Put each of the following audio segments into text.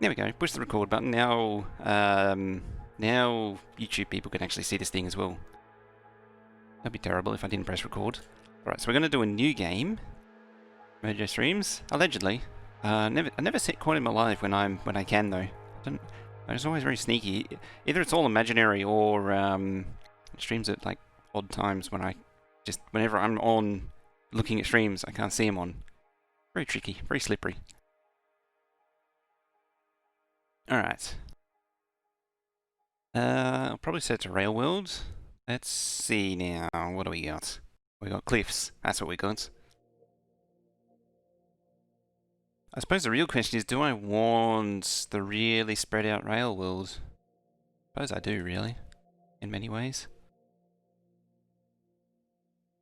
There we go. Push the record button. Now, now YouTube people can actually see this thing as well. That'd be terrible if I didn't press record. Alright, so we're going to do a new game. Mojo Streams, allegedly. I never set caught him alive when I can though. It's always very sneaky. Either it's all imaginary or streams at like odd times when whenever I'm on looking at streams, I can't see him on. Very tricky, very slippery. Alright. I'll probably set it to Rail World. Let's see now. What do we got? We got cliffs. That's what we got. I suppose the real question is, do I want the really spread out rail world? I suppose I do, really. In many ways.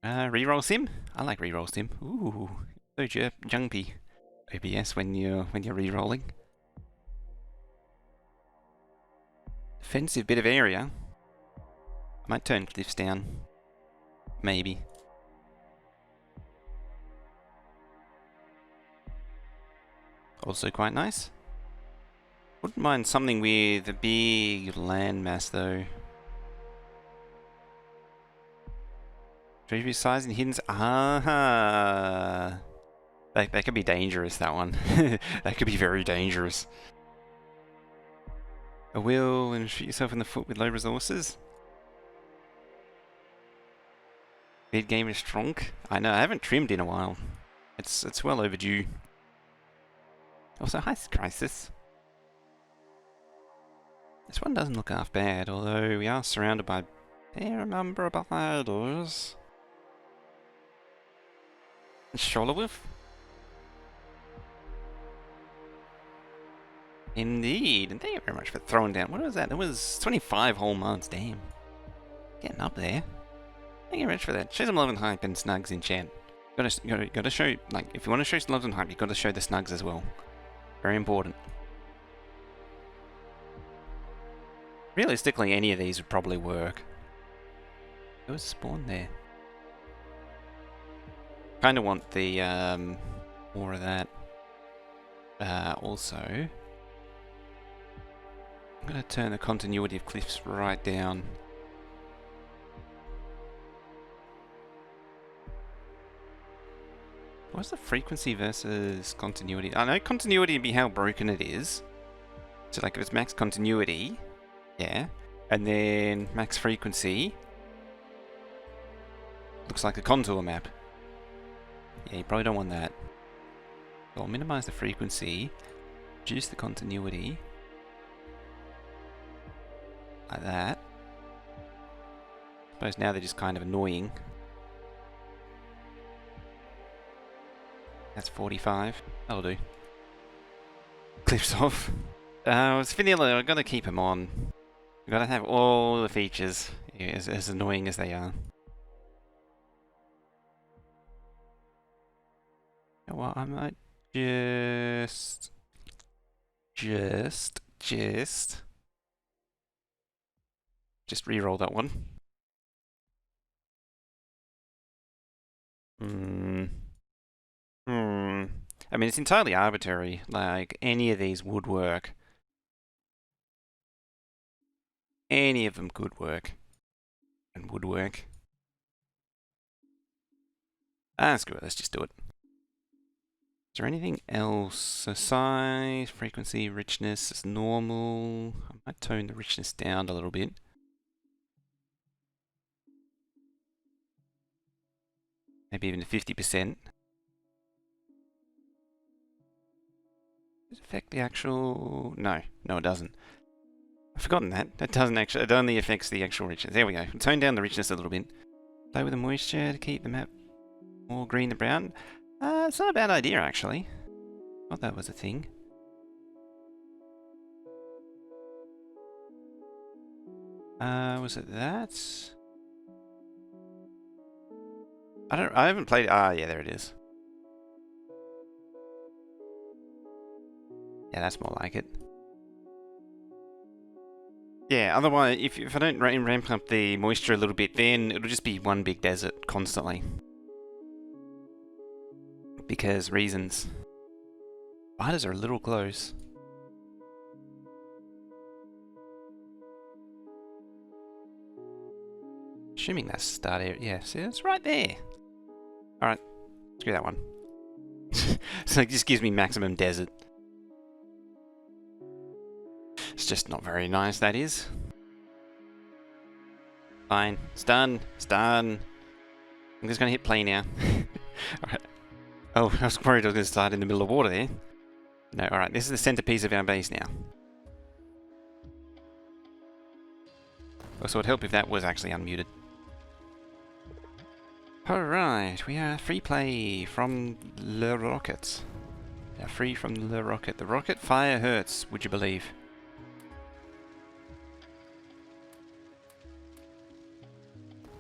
Reroll sim? I like reroll sim. Ooh, so jumpy. OBS when you're rerolling. Defensive bit of area. I might turn cliffs down. Maybe. Also quite nice. Wouldn't mind something with a big landmass though. Treasury size and hidden. Ah, that could be dangerous. That one. That could be very dangerous. A wheel and shoot yourself in the foot with low resources. Mid game is strong. I know. I haven't trimmed in a while. It's well overdue. Also, hi Crisis. This one doesn't look half bad, although we are surrounded by a fair number of idols. And Sholowith? Indeed, and thank you very much for throwing down. What was that? That was 25 whole months, damn. Getting up there. Thank you very much for that. Show some love and hype and snugs in chat. Gotta show, like, if you want to show some love and hype, you've got to show the snugs as well. Very important. Realistically, any of these would probably work. There was a spawn there. Kind of want the, more of that. Also, I'm going to turn the continuity of cliffs right down. What's the frequency versus continuity? I know continuity would be how broken it is. So like if it's max continuity, yeah, and then max frequency, looks like a contour map. Yeah, you probably don't want that. So I'll minimize the frequency, reduce the continuity, like that. I suppose now they're just kind of annoying. That's 45. That'll do. Clips off. It's vanilla. I've got to keep them on. I've got to have all the features, as annoying as they are. You know what? I might just re-roll that one. I mean, it's entirely arbitrary. Like, any of these would work. Any of them could work. And would work. Screw it. Let's just do it. Is there anything else? So size, frequency, richness is normal. I might tone the richness down a little bit. Maybe even to 50%. Does it affect the actual... No, it doesn't. I've forgotten that. That doesn't actually... It only affects the actual richness. There we go. Tone down the richness a little bit. Play with the moisture to keep the map more green than brown. It's not a bad idea, actually. Thought that was a thing. Was it that? I haven't played... Ah, yeah, there it is. Yeah, that's more like it. Yeah, otherwise, if I don't ramp up the moisture a little bit, then it'll just be one big desert constantly. Because reasons. Spiders are a little close. Assuming that's start area. Yeah, see, it's right there. Alright, screw that one. So it just gives me maximum desert. It's just not very nice, that is. Fine. It's done. It's done. I'm just going to hit play now. Alright. Oh, I was worried I was going to start in the middle of water there. No, alright. This is the centerpiece of our base now. Also, it would help if that was actually unmuted. Alright, we are free play from Le Rocket. We are free from Le Rocket. The rocket fire hurts, would you believe?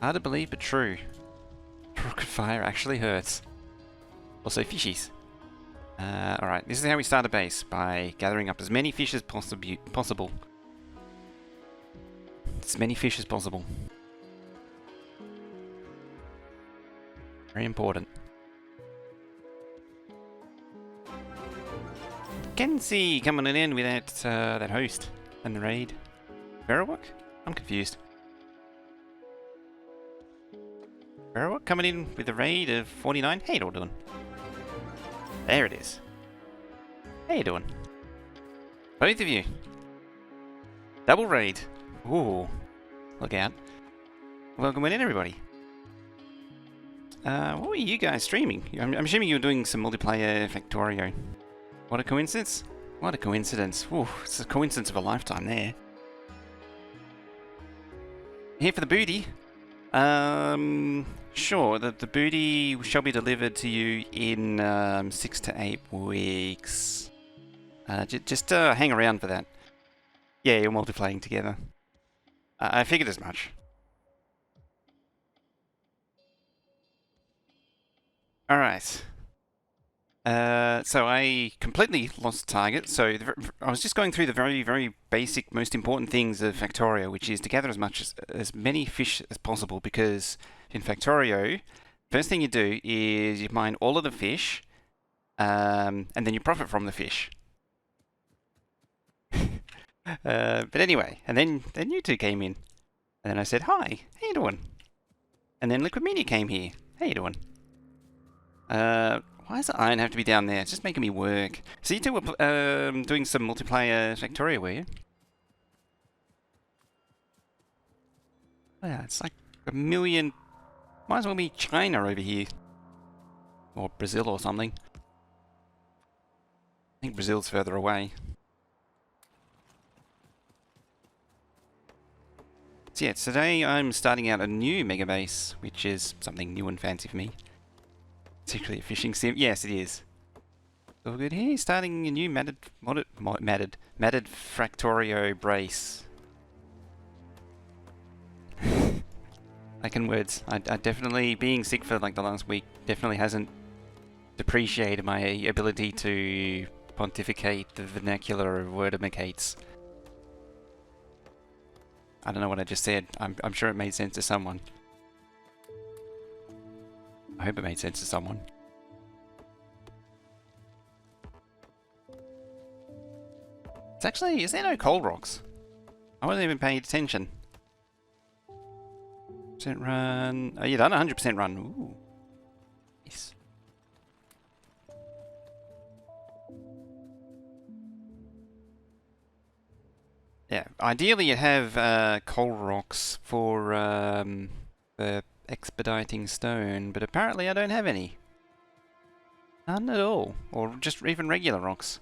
Hard to believe, but true. Rocket fire actually hurts. Also fishies. Alright, this is how we start a base, by gathering up as many fish as possible. As many fish as possible. Very important. Kenzie coming in with that host and the raid. Verawak? I'm confused. Verawak coming in with the raid of 49. How you all doing? There it is. How you doing? Both of you. Double raid. Ooh. Look out. Welcome in, everybody. What were you guys streaming? I'm assuming you were doing some multiplayer Factorio. What a coincidence. What a coincidence. Ooh, it's a coincidence of a lifetime there. Here for the booty. Sure, the booty shall be delivered to you in 6 to 8 weeks. Just hang around for that. Yeah, you're multiplaying together. I figured as much. Alright. So I completely lost target. So I was just going through the very, very basic, most important things of Factorio, which is to gather as many fish as possible, because in Factorio, first thing you do is you mine all of the fish, and then you profit from the fish. But anyway, and then you two came in, and then I said, "Hi, how you doing?" And then Liquid Media came here. How you doing? Why does the iron have to be down there? It's just making me work. So you two were doing some multiplayer Factorio, were you? Oh, yeah, it's like a million. Might as well be China over here. Or Brazil or something. I think Brazil's further away. So yeah, today I'm starting out a new Megabase, which is something new and fancy for me. Secretly a fishing sim. Yes, it is. All good here. Starting a new matted Factorio brace. I can words. I definitely, being sick for like the last week, definitely hasn't depreciated my ability to pontificate the vernacular of wordamicates. I don't know what I just said. I'm sure it made sense to someone. I hope it made sense to someone. It's actually, is there no coal rocks? I wasn't even paying attention. % run. Oh, you done 100% run. Ooh. Yes. Yeah, ideally you have coal rocks for expediting stone, but apparently I don't have any. None at all. Or just even regular rocks.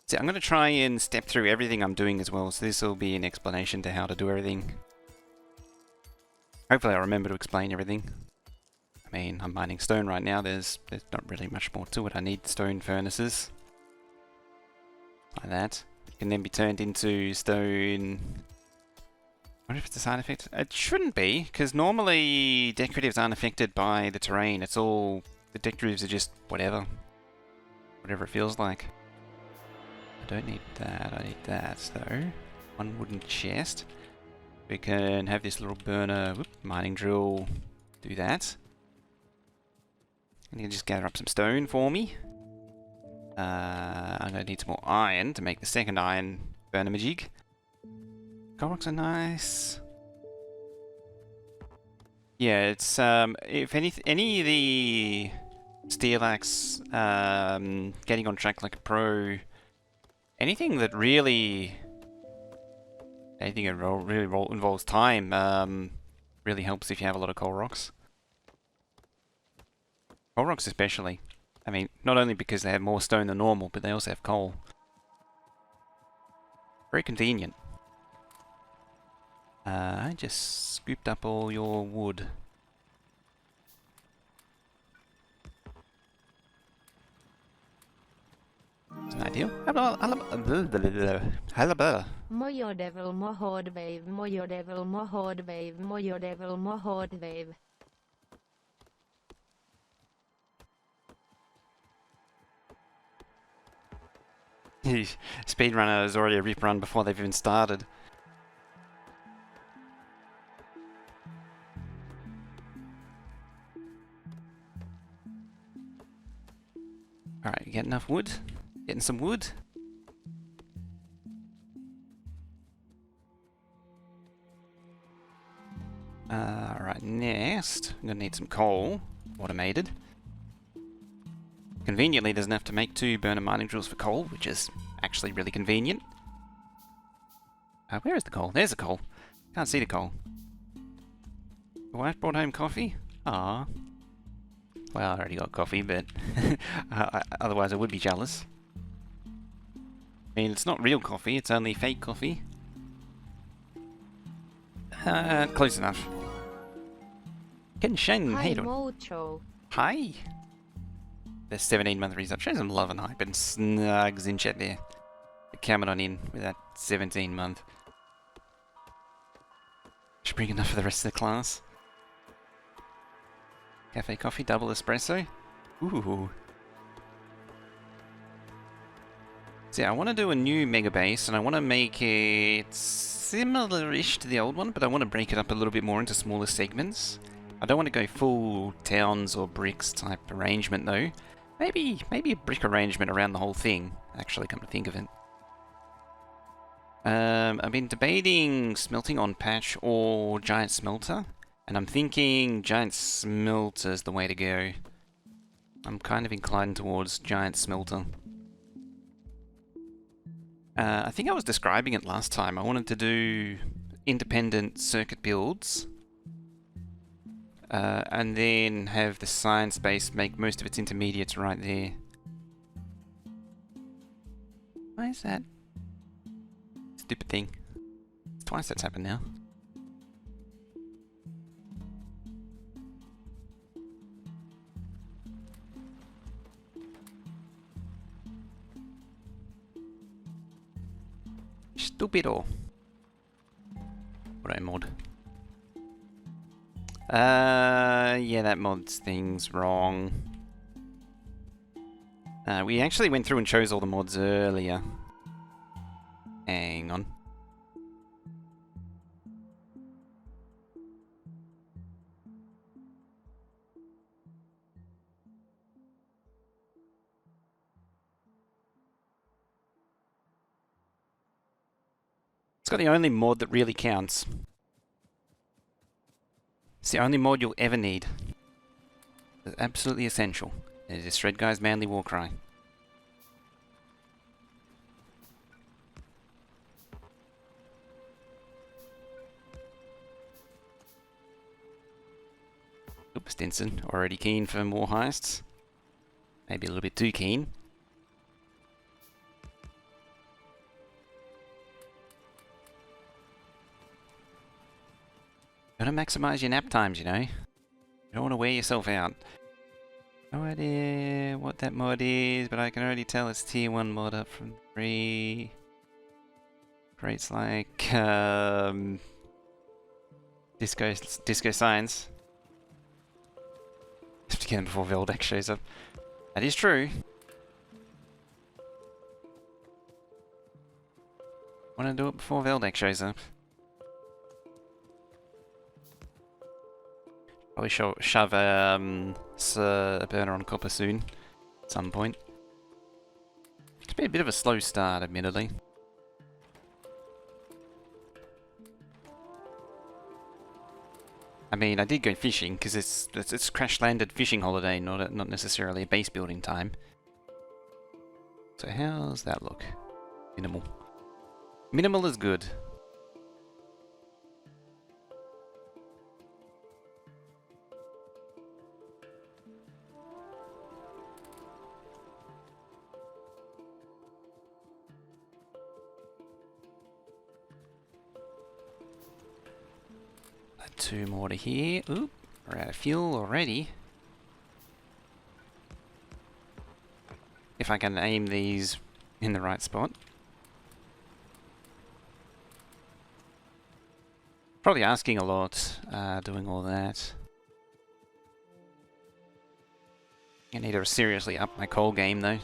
So I'm going to try and step through everything I'm doing as well, so this will be an explanation to how to do everything. Hopefully I'll remember to explain everything. I mean, I'm mining stone right now, there's not really much more to it. I need stone furnaces. Like that. Can then be turned into stone. I wonder if it's a side effect. It shouldn't be, because normally decoratives aren't affected by the terrain. It's all, the decoratives are just whatever. Whatever it feels like. I don't need that, I need that though. One wooden chest. We can have this little burner, mining drill, do that. And you can just gather up some stone for me. I'm going to need some more iron to make the second iron burner majig. Coal rocks are nice. Yeah, it's if any of the steel axe getting on track like a pro, anything that really involves time really helps if you have a lot of coal rocks. Coal rocks especially. I mean, not only because they have more stone than normal, but they also have coal. Very convenient. I just scooped up all your wood. It's an ideal. Halabah. Mojo devil mohod wave, mojo devil mohod wave, mojo devil mohod wave. Speedrunner is already a rip run before they've even started. Alright, you get enough wood? Getting some wood? Alright, next, I'm gonna need some coal. Automated. Conveniently, there's enough to make 2 burner mining drills for coal, which is actually really convenient. Where is the coal? There's the coal. Can't see the coal. The wife brought home coffee? Ah. Well, I already got coffee, but otherwise I would be jealous. I mean, it's not real coffee, it's only fake coffee. Close enough. Getting Shane Hi hate on. Mocho. Hi! The 17-month result. Show some love and hype and snugs in chat there. Coming on in with that 17-month. Should bring enough for the rest of the class. Cafe coffee, double espresso. Ooh. So yeah, I want to do a new Megabase, and I want to make it similar-ish to the old one, but I want to break it up a little bit more into smaller segments. I don't want to go full towns or bricks type arrangement though. Maybe a brick arrangement around the whole thing, actually, come to think of it. I've been debating smelting on patch or giant smelter, and I'm thinking giant smelter is the way to go. I'm kind of inclined towards giant smelter. I think I was describing it last time. I wanted to do independent circuit builds, and then have the science base make most of its intermediates right there. Why is that? Stupid thing. It's twice that's happened now. Stupido. Auto mod. Yeah, that mod's thing's wrong. We actually went through and chose all the mods earlier. Hang on. It's got the only mod that really counts. It's the only mod you'll ever need. It's absolutely essential. It is Shred Guy's manly war cry. Oops, Stinson, already keen for more heists. Maybe a little bit too keen. Gotta maximize your nap times, you know. You don't want to wear yourself out. No idea what that mod is, but I can already tell it's tier 1 mod up from 3. Creates like disco science. Have to get him before Veldex shows up. That is true. Want to do it before Veldex shows up. Probably shove a burner on copper soon, at some point. It's been a bit of a slow start, admittedly. I mean, I did go fishing because it's crash-landed fishing holiday, not necessarily a base building time. So how's that look? Minimal. Minimal is good. Add 2 more to here. Oop, we're out of fuel already. If I can aim these in the right spot. Probably asking a lot, doing all that. I need to seriously up my coal game though.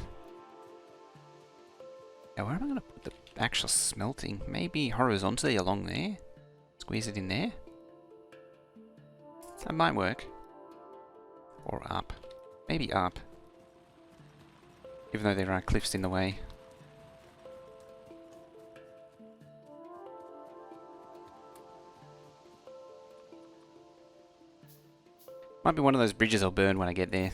Now where am I going to put the actual smelting? Maybe horizontally along there? Squeeze it in there? That might work. Or up. Maybe up. Even though there are cliffs in the way. Might be one of those bridges I'll burn when I get there.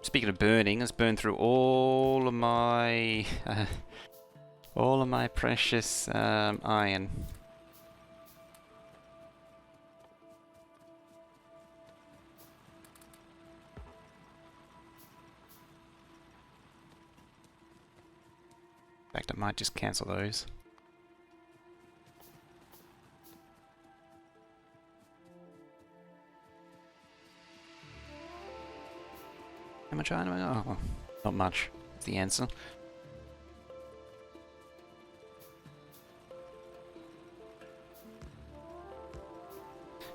Speaking of burning, let's burn through all of my precious iron. In fact, I might just cancel those. How much iron am I? Oh, well, not much. That's the answer.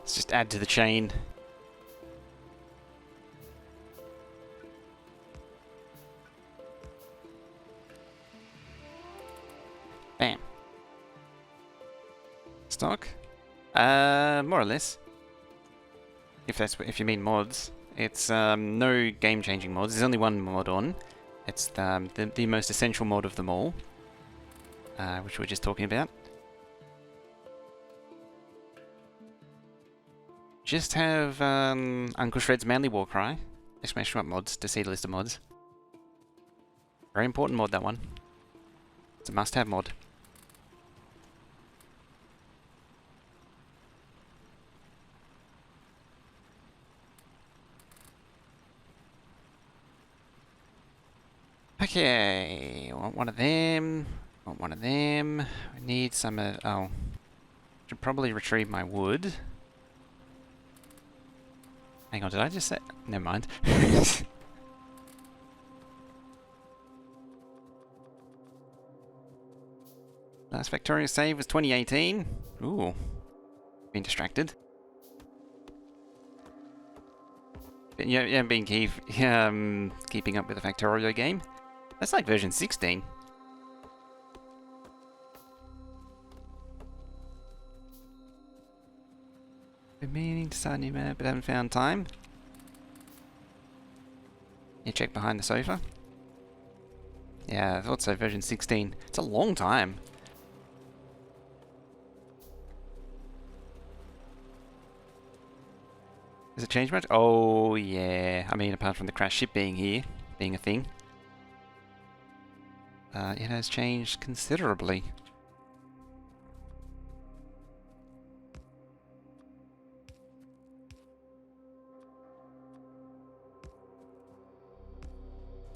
Let's just add to the chain. Bam. Stock? More or less. If you mean mods. It's no game-changing mods. There's only one mod on. It's the most essential mod of them all, which we were just talking about. Just have Uncle Shred's Manly War Cry, exclamation mark mods, to see the list of mods. Very important mod, that one. It's a must-have mod. Okay, want one of them. Want one of them. I need some. Oh, should probably retrieve my wood. Hang on, did I just say? Never mind. Last Factorio save was 2018. Ooh, been distracted. Yeah, been keeping up with the Factorio game. That's like version 16. Been meaning to start a new map, but haven't found time. You check behind the sofa. Yeah, I thought so, version 16. It's a long time. Has it changed much? Oh, yeah. I mean, apart from the crash ship being here, being a thing. It has changed considerably.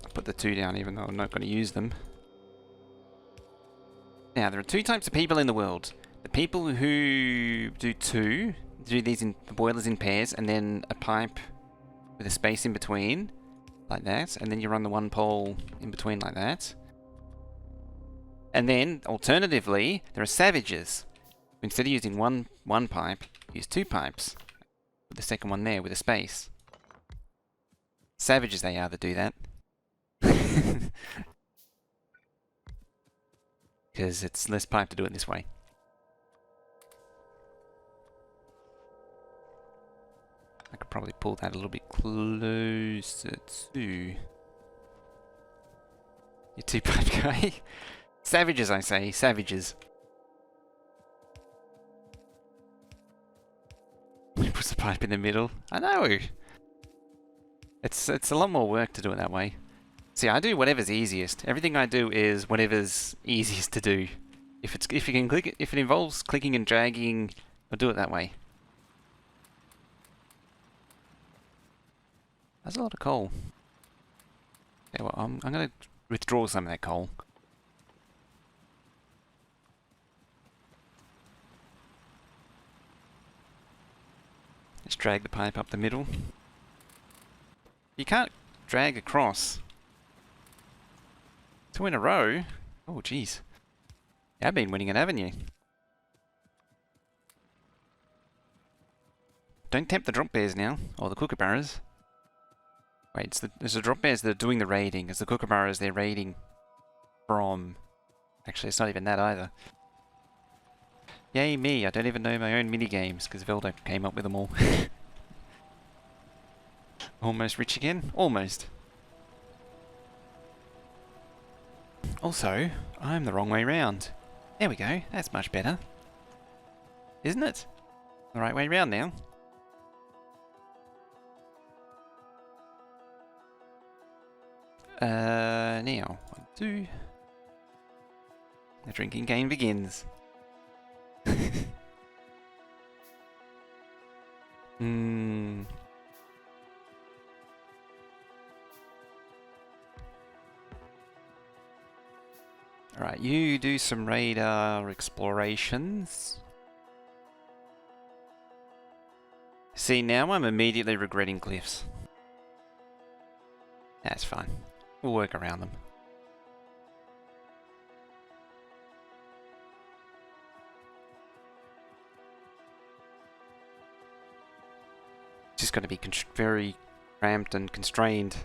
I'll put the 2 down even though I'm not going to use them. Now, there are 2 types of people in the world. The people who do these in the boilers in pairs, and then a pipe with a space in between, like that, and then you run the 1 pole in between like that. And then, alternatively, there are savages. Instead of using one pipe, use 2 pipes. With the second one there with a space. Savages they are that do that. Because it's less pipe to do it this way. I could probably pull that a little bit closer to your 2-pipe guy. Savages, I say, savages. Puts the pipe in the middle. I know. It's a lot more work to do it that way. See, I do whatever's easiest. Everything I do is whatever's easiest to do. If you can click it, if it involves clicking and dragging, I'll do it that way. That's a lot of coal. Yeah, well, I'm gonna withdraw some of that coal. Let's drag the pipe up the middle. You can't drag across 2 in a row. Oh, jeez. Yeah, I've been winning it, haven't you? Don't tempt the drop bears now, or the kookaburras. Wait, it's the drop bears that are doing the raiding. It's the kookaburras they're raiding from. Actually, it's not even that either. Yay me, I don't even know my own minigames, because Velda came up with them all. Almost rich again? Almost. Also, I'm the wrong way round. There we go, that's much better. Isn't it? The right way round now. Now, 1, 2. The drinking game begins. Alright, you do some radar explorations. See, now I'm immediately regretting cliffs. That's fine. We'll work around them. Just going to be very cramped and constrained.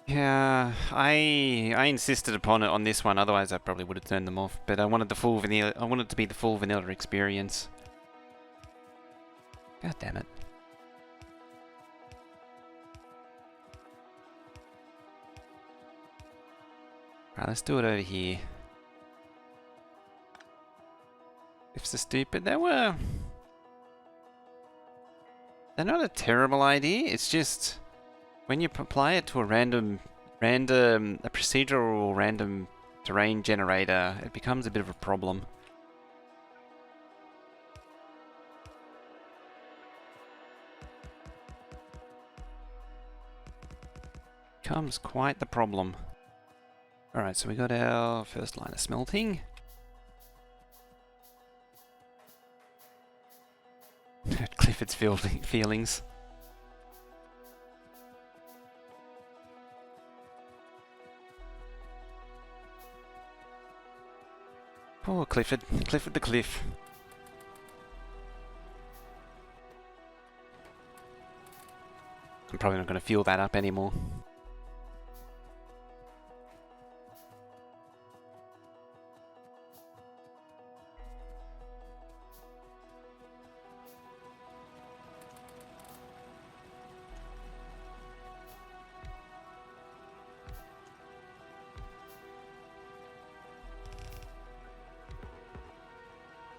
Yeah, I insisted upon it on this one. Otherwise, I probably would have turned them off. But I wanted the full vanilla. I wanted it to be the full vanilla experience. God damn it! Right, let's do it over here. Ifs are stupid. They're not a terrible idea. It's just when you apply it to a a procedural random terrain generator, it becomes a bit of a problem. Becomes quite the problem. Alright, so we got our first line of smelting. Clifford's feelings. Poor Clifford. Clifford the Cliff. I'm probably not going to fuel that up anymore.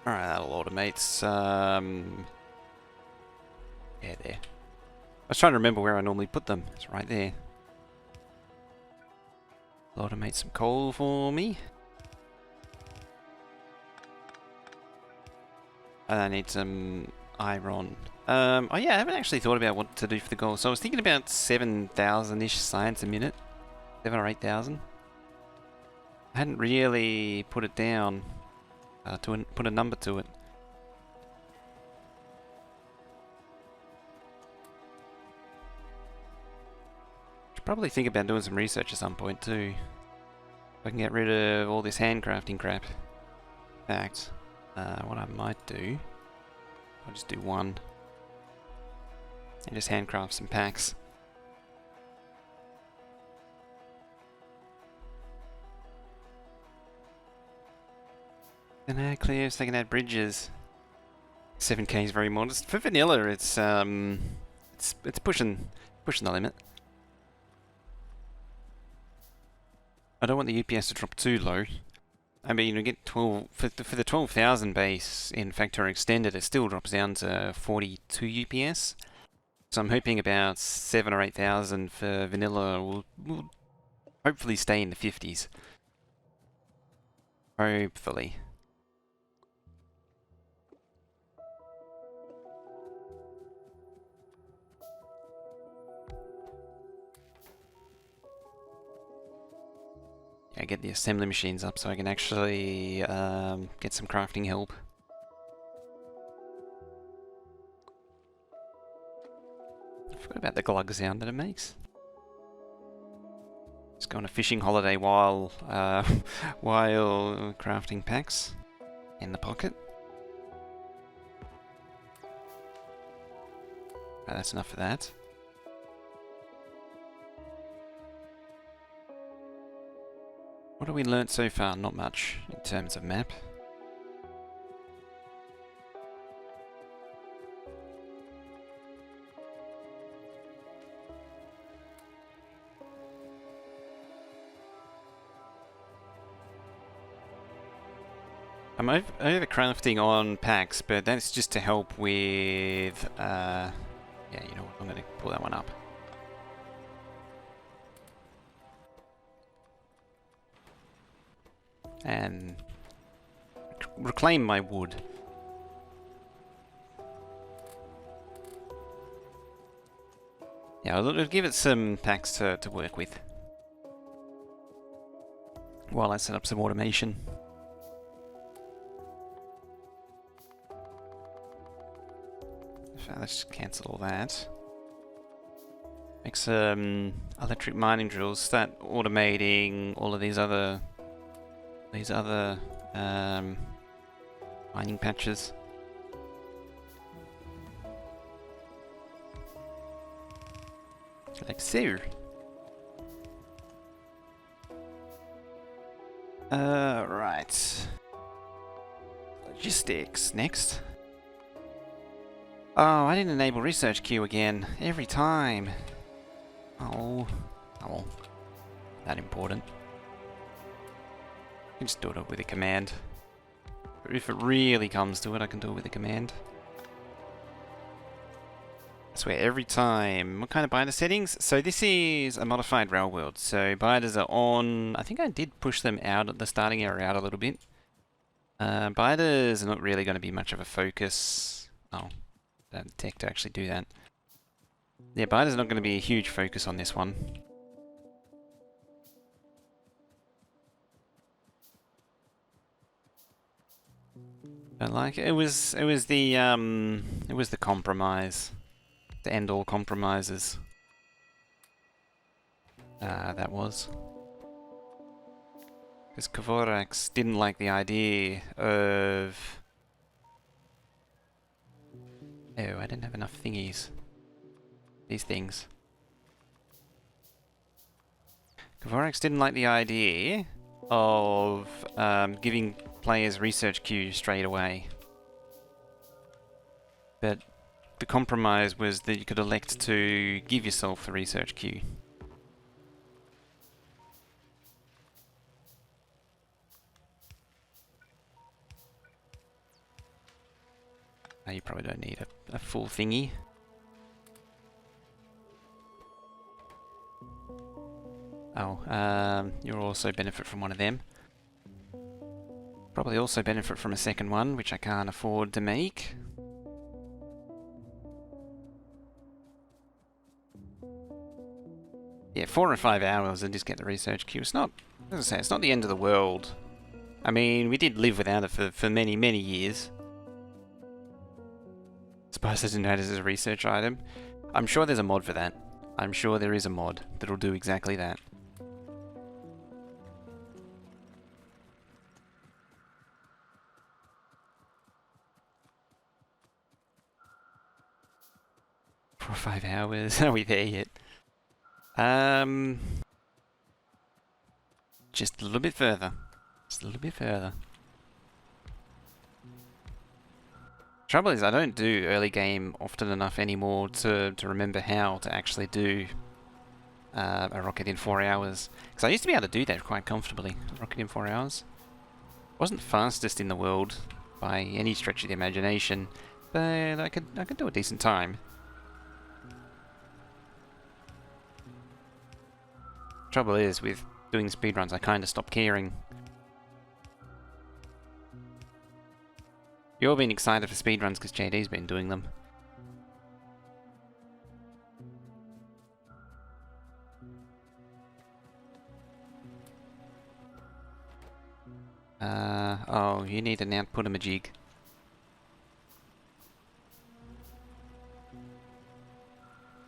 Alright, that'll automate some... Yeah, there. I was trying to remember where I normally put them. It's right there. Automate some coal for me. And I need some iron. Oh yeah, I haven't actually thought about what to do for the goal. So I was thinking about 7,000-ish science a minute. 7 or 8,000. I hadn't really put it down. Put a number to it. Should probably think about doing some research at some point too. If I can get rid of all this handcrafting crap. In fact, what I might do, I'll just do one. And just handcraft some packs. They can add cliffs, they can add bridges. 7k is very modest. For vanilla, it's pushing the limit. I don't want the UPS to drop too low. I mean, you get 12 for the 12,000 base in Factorio Extended. It still drops down to 42 UPS. So I'm hoping about 7 or 8,000 for vanilla will hopefully stay in the 50s. Hopefully. Yeah, get the assembly machines up so I can actually get some crafting help. I forgot about the glug sound that it makes. Just go on a fishing holiday while while crafting packs in the pocket. Right, that's enough for that. What have we learnt so far? Not much in terms of map. I'm overcrafting on packs, but that's just to help with... yeah, you know what, I'm going to pull that one up. And reclaim my wood. Yeah, I'll give it some packs to work with while I set up some automation. So let's just cancel all that. Make some electric mining drills. Start automating all of these other mining patches. Like so. Right. Logistics next. Oh, I didn't enable research queue again. Every time. Oh well. That important. I can just do it with a command. But if it really comes to it, I can do it with a command. I swear, every time. What kind of binder settings? So this is a modified rail world. So binders are on. I think I did push them out at the starting area out a little bit. Binders are not really going to be much of a focus. Oh, I don't have tech to actually do that. Yeah, binders are not going to be a huge focus on this one. Don't like it. It was the compromise. To end all compromises. That was. Because Kavorax didn't like the idea of... Oh, I didn't have enough thingies. These things. Kavorax didn't like the idea of giving players research queues straight away. But the compromise was that you could elect to give yourself the research queue. You probably don't need a full thingy. Oh, you'll also benefit from one of them. Probably also benefit from a second one, which I can't afford to make. Yeah, 4 or 5 hours and just get the research queue. It's not, as I say, it's not the end of the world. I mean, we did live without it for many, many years. Suppose I didn't know this as a research item. I'm sure there's a mod for that. I'm sure there is a mod that'll do exactly that. For 5 hours. Are we there yet? Just a little bit further. Just a little bit further. Trouble is, I don't do early game often enough anymore to remember how to actually do a rocket in 4 hours. Because I used to be able to do that quite comfortably. A rocket in 4 hours. Wasn't fastest in the world by any stretch of the imagination, but I could do a decent time. Trouble is, with doing speedruns, I kind of stopped caring. You've all been excited for speedruns because JD's been doing them. Oh, you need an output-a-majig.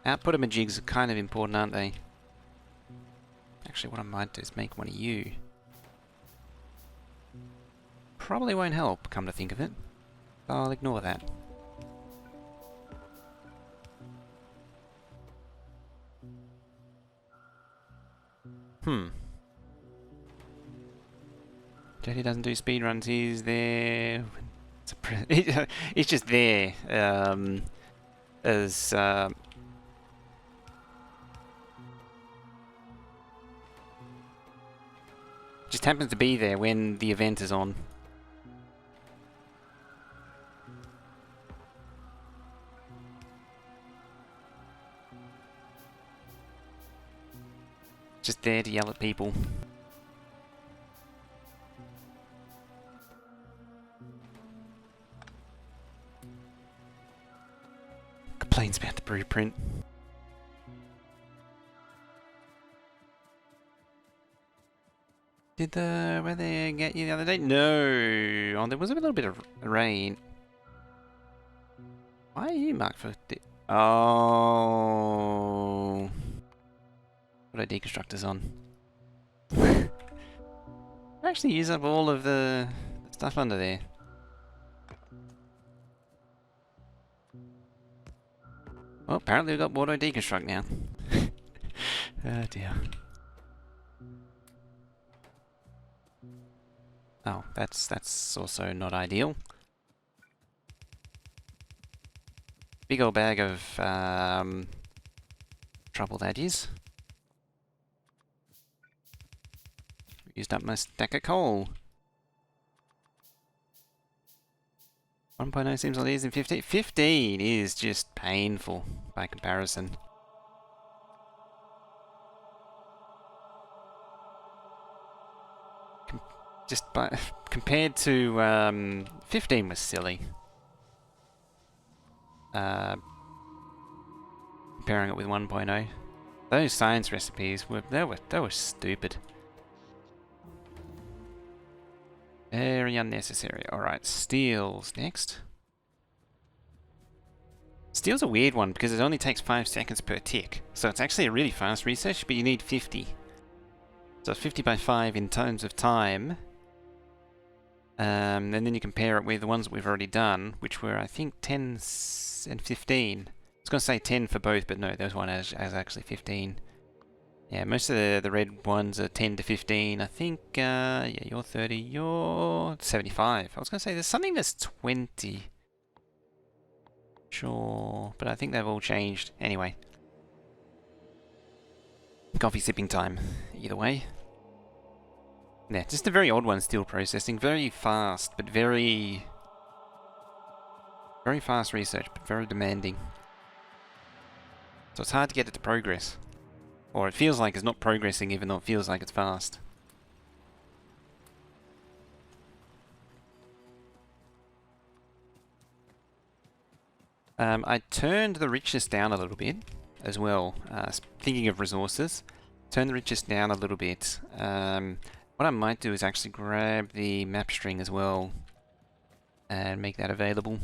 Output-a-majigs are kind of important, aren't they? Actually, what I might do is make one of you. Probably won't help, come to think of it. I'll ignore that. JD doesn't do speedruns, he's there... He's just there, as... just happens to be there when the event is on. Just there to yell at people. Complains about the blueprint. Did the weather get you the other day? No. Oh, there was a little bit of rain. Why are you marked for... Oh... What are deconstructors on? I actually use up all of the stuff under there. Well, apparently we've got auto deconstruct now. Oh dear. Oh, that's also not ideal. Big old bag of trouble that is. Used up my stack of coal. 1.0 seems like it is in 15. 15 is just painful by comparison. Compared to 15 was silly. Comparing it with 1.0, those science recipes were stupid. Very unnecessary. Alright, steel's next. Steel's a weird one because it only takes 5 seconds per tick. So it's actually a really fast research, but you need 50. So 50 by 5 in terms of time. And then you compare it with the ones that we've already done, which were, I think, 10 and 15. I was going to say 10 for both, but no, there's one as actually 15. Yeah, most of the red ones are 10 to 15. I think, yeah, you're 30, you're 75. I was going to say there's something that's 20. Sure, but I think they've all changed. Anyway. Coffee sipping time, either way. Yeah, just a very odd one, steel processing. Very fast, but very fast research, but very demanding. So it's hard to get it to progress. Or it feels like it's not progressing even though it feels like it's fast. I turned the richness down a little bit as well. Thinking of resources, turn the richness down a little bit. What I might do is actually grab the map string as well and make that available.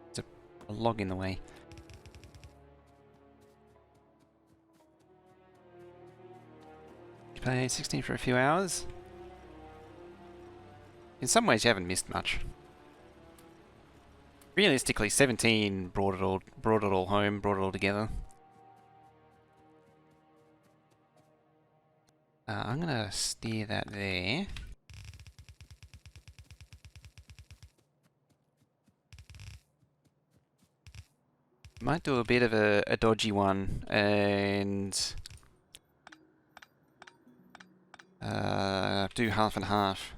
It's a log in the way. You play 16 for a few hours. In some ways you haven't missed much. Realistically, 17 brought it all home, brought it all together. I'm gonna steer that there. Might do a bit of a dodgy one and do half and half.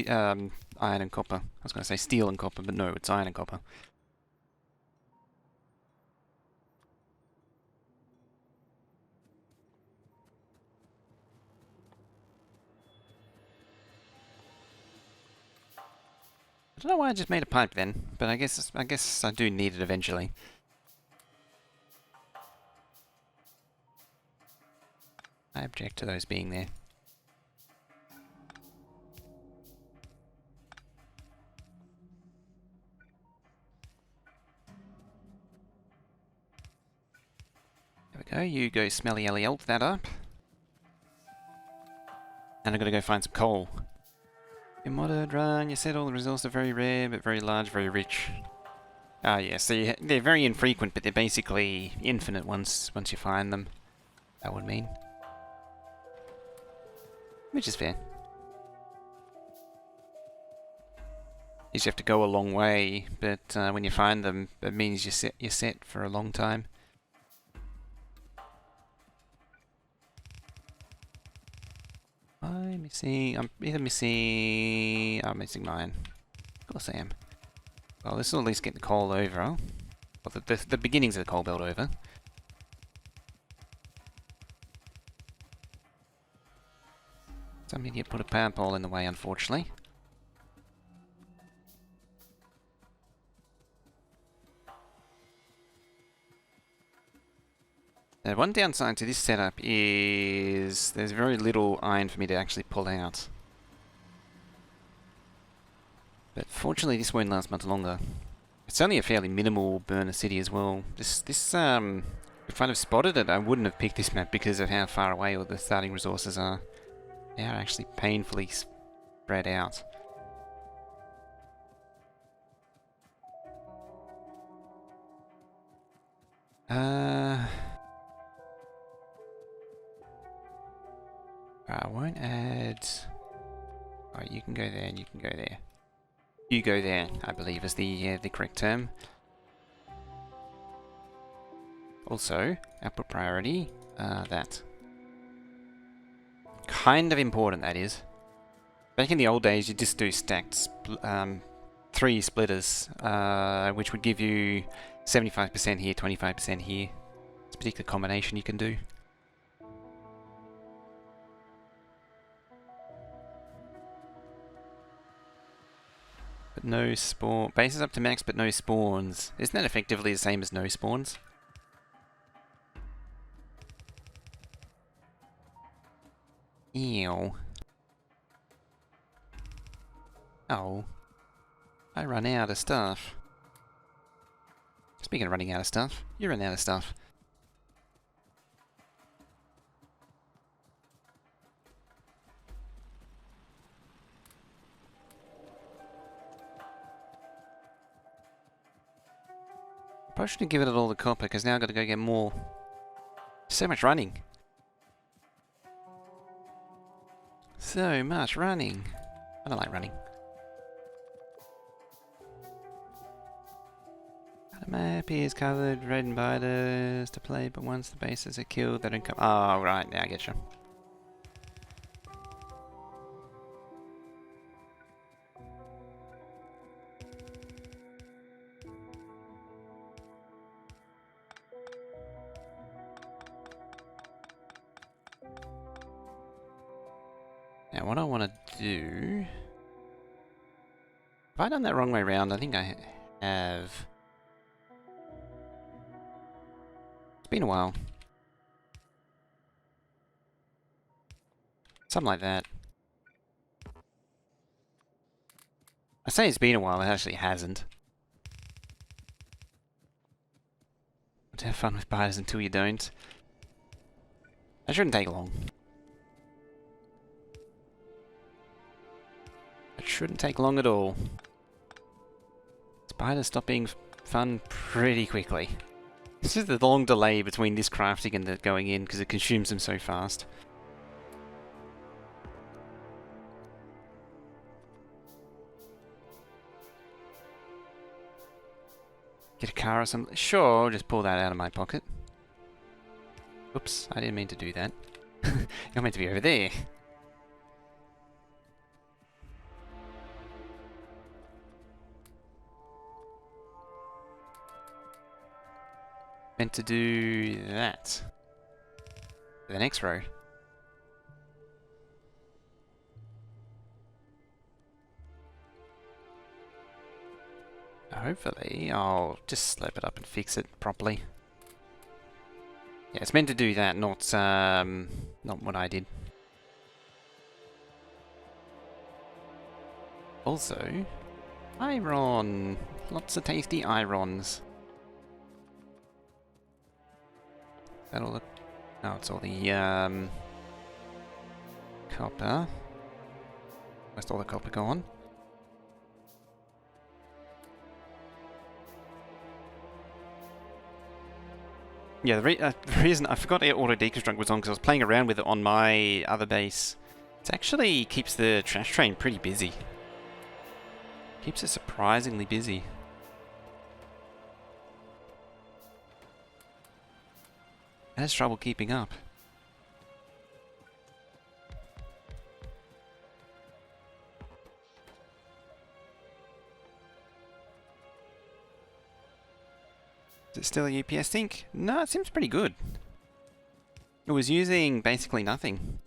Iron and copper. I was going to say steel and copper, but no, it's iron and copper. I don't know why I just made a pipe then, but I guess I do need it eventually. I object to those being there. There we go, you go smelly elly elt that up. And I'm gonna go find some coal. In modded run, you said all the resources are very rare, but very large, very rich. Ah yeah, so they're very infrequent, but they're basically infinite once you find them. That would mean. Which is fair. You just have to go a long way, but when you find them, it means you're set for a long time. I'm either missing... I'm missing mine. Of course I am. Well, this will at least get the coal over. Well, the beginnings of the coal belt over. Some idiot put a power pole in the way, unfortunately. One downside to this setup is there's very little iron for me to actually pull out. But fortunately this won't last much longer. It's only a fairly minimal burner city as well. If I'd have spotted it, I wouldn't have picked this map because of how far away all the starting resources are. They are actually painfully spread out. I won't add... Oh, you can go there and you can go there. You go there, I believe is the correct term. Also, output priority, that. Kind of important, that is. Back in the old days, you just do stacked 3 splitters, which would give you 75% here, 25% here. It's a particular combination you can do. But no spawn... Bases up to max, but no spawns. Isn't that effectively the same as no spawns? Ew. Oh. I run out of stuff. Speaking of running out of stuff, you run out of stuff. Probably should give it all the copper, because now I've got to go get more. So much running. So much running. I don't like running. The map is covered, red inviters to play, but once the bases are killed, they don't come. Oh, right, now I get you. Now, what I want to do... Have I done that wrong way around? I think I have. It's been a while. Something like that. I say it's been a while, it actually hasn't. But have fun with biters until you don't. That shouldn't take long. It shouldn't take long at all. Spiders stop being fun pretty quickly. It's just the long delay between this crafting and the going in because it consumes them so fast. Get a car or something? Sure, I'll just pull that out of my pocket. Oops, I didn't mean to do that. You're meant to be over there. Meant to do that. The next row. Hopefully, I'll just slap it up and fix it properly. Yeah, it's meant to do that, not what I did. Also, iron. Lots of tasty irons. That'll look. No, it's all the copper. Where's all the copper gone? Yeah, the reason I forgot auto deconstruct was on because I was playing around with it on my other base. It actually keeps the trash train pretty busy. Keeps it surprisingly busy. It has trouble keeping up. Is it still a UPS sync? No, it seems pretty good. It was using basically nothing.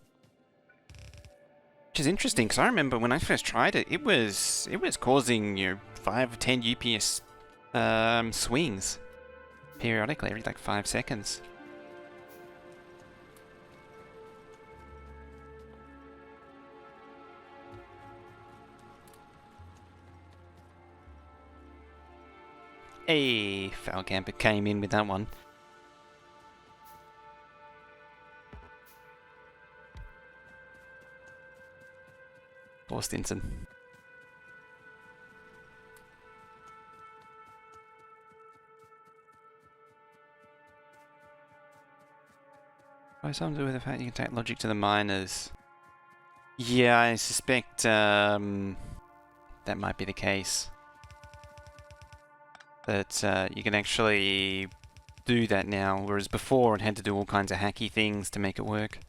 Which is interesting, because I remember when I first tried it, it was causing, 5 or 10 UPS swings periodically, every like 5 seconds. Hey, foul camper came in with that one. Poor Stinson. By some to do with the fact you can take logic to the miners. Yeah, I suspect that might be the case. That you can actually do that now, whereas before it had to do all kinds of hacky things to make it work.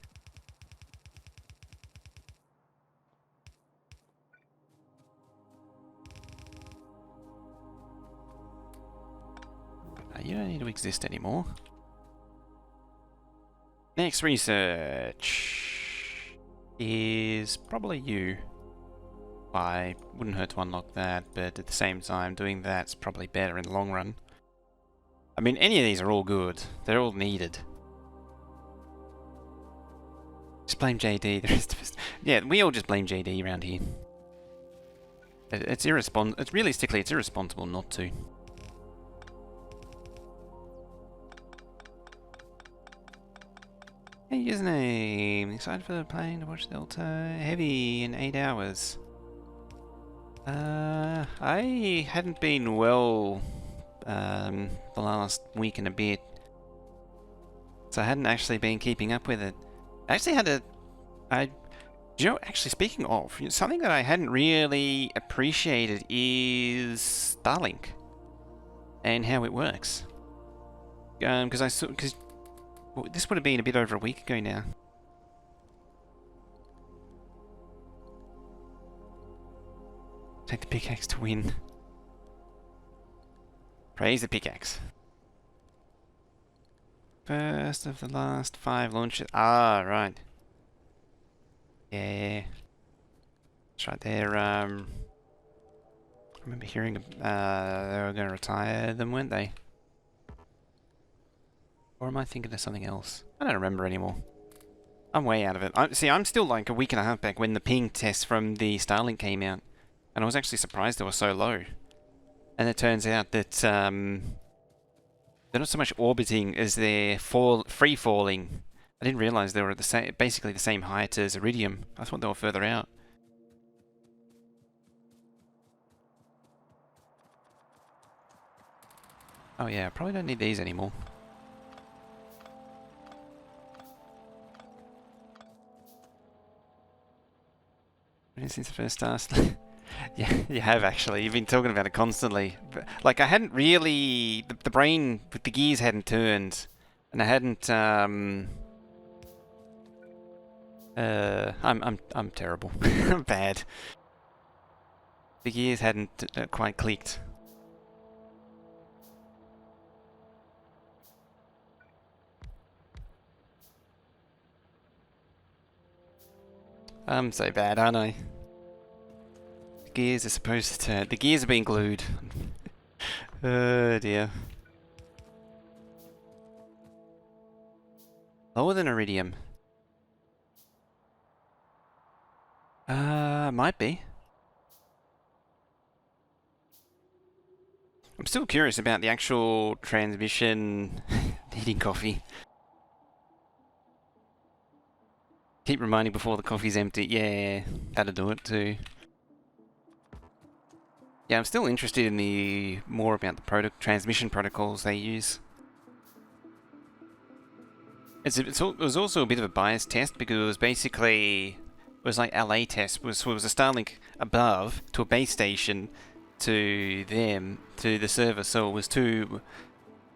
You don't need to exist anymore. Next research is probably you. I wouldn't hurt to unlock that, but at the same time, doing that's probably better in the long run. I mean, any of these are all good. They're all needed. Just blame JD, the rest of us. Yeah, we all just blame JD around here. It's realistically, it's irresponsible not to. Hey, username. Excited for the plane to watch Delta Heavy in 8 hours. I hadn't been well the last week and a bit, so I hadn't actually been keeping up with it. I actually had actually speaking of, something that I hadn't really appreciated is Starlink and how it works. Because this would have been a bit over a week ago now. Take the pickaxe to win. Praise the pickaxe. First of the last 5 launches. Ah, right. Yeah. That's right there. I remember hearing they were going to retire them, weren't they? Or am I thinking of something else? I don't remember anymore. I'm way out of it. I'm still like a week and a half back when the ping test from the Starlink came out. And I was actually surprised they were so low. And it turns out that they're not so much orbiting as they're free falling. I didn't realize they were at basically the same height as Iridium. I thought they were further out. Oh yeah, I probably don't need these anymore. Since the first task. Yeah, you have actually. You've been talking about it constantly. Like I hadn't really the brain with the gears hadn't turned, and I hadn't. I'm terrible. I'm bad. The gears hadn't quite clicked. I'm so bad, aren't I? The gears are supposed to turn. The gears are being glued. Oh dear. Lower than iridium. Might be. I'm still curious about the actual transmission heating coffee. Keep reminding before the coffee's empty. Yeah, that'll do it too. Yeah, I'm still interested in the more about the transmission protocols they use. It was also a bit of a bias test because it was basically like LA test it was a Starlink above to a base station to them to the server, so it was to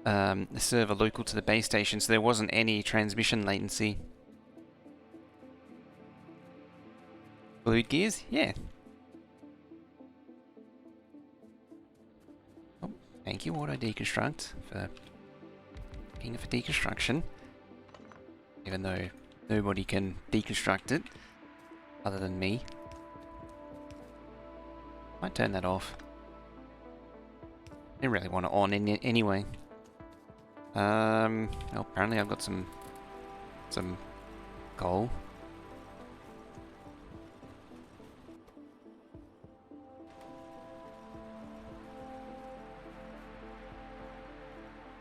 the server local to the base station, so there wasn't any transmission latency. Glued gears? Yeah. Oh, thank you, Auto Deconstruct, for looking for deconstruction. Even though nobody can deconstruct it, other than me. Might turn that off. Didn't really want it on anyway. Well, apparently I've got some coal.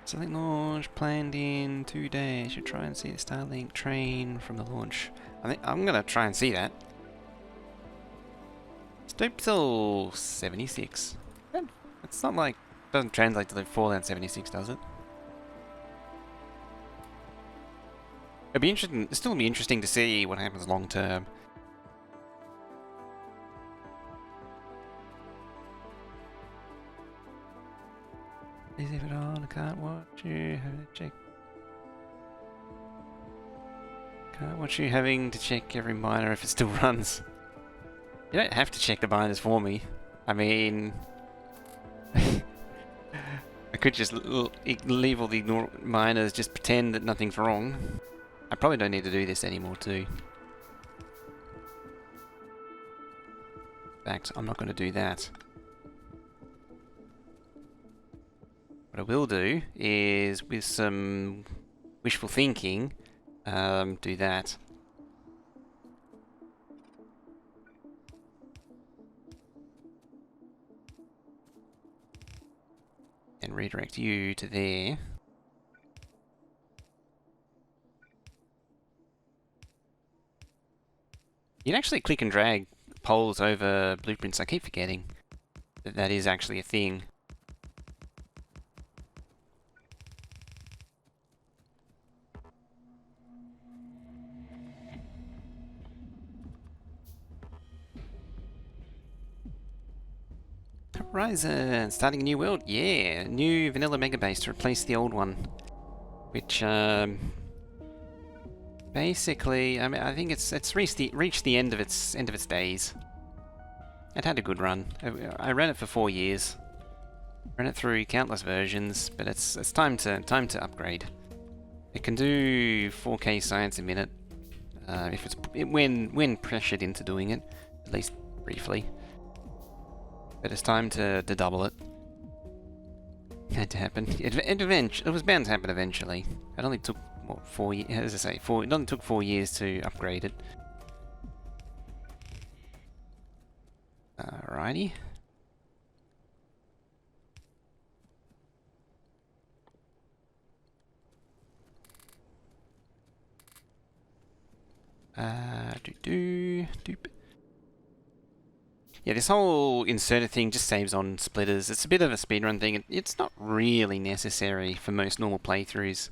Something launch planned in 2 days. Should try and see the Starlink train from the launch. I think I'm gonna try and see that. Stope till 76. It's not like doesn't translate to the Fallout 76, does it? It'd be interesting. It'd still be interesting to see what happens long term. Is it on? I can't watch you. Have to check. Can't watch you having to check every miner if it still runs. You don't have to check the miners for me. I mean, I could just leave all the miners, just pretend that nothing's wrong. I probably don't need to do this anymore too. In fact, I'm not going to do that. What I will do is, with some wishful thinking, do that. And redirect you to there. You can actually click and drag poles over blueprints. I keep forgetting that that is actually a thing. Horizon, starting a new world. Yeah, new vanilla Megabase to replace the old one, which basically, I mean, I think it's reached the end of its days. It had a good run. I ran it for 4 years. Ran it through countless versions, but it's time to upgrade. It can do 4K science a minute, if it's when pressured into doing it, at least briefly. But it's time to double it. It had to happen. It was bound to happen eventually. It only took what 4 years? As I say, it only took 4 years to upgrade it. Alrighty. Doop. Yeah, this whole inserter thing just saves on splitters. It's a bit of a speedrun thing. It's not really necessary for most normal playthroughs,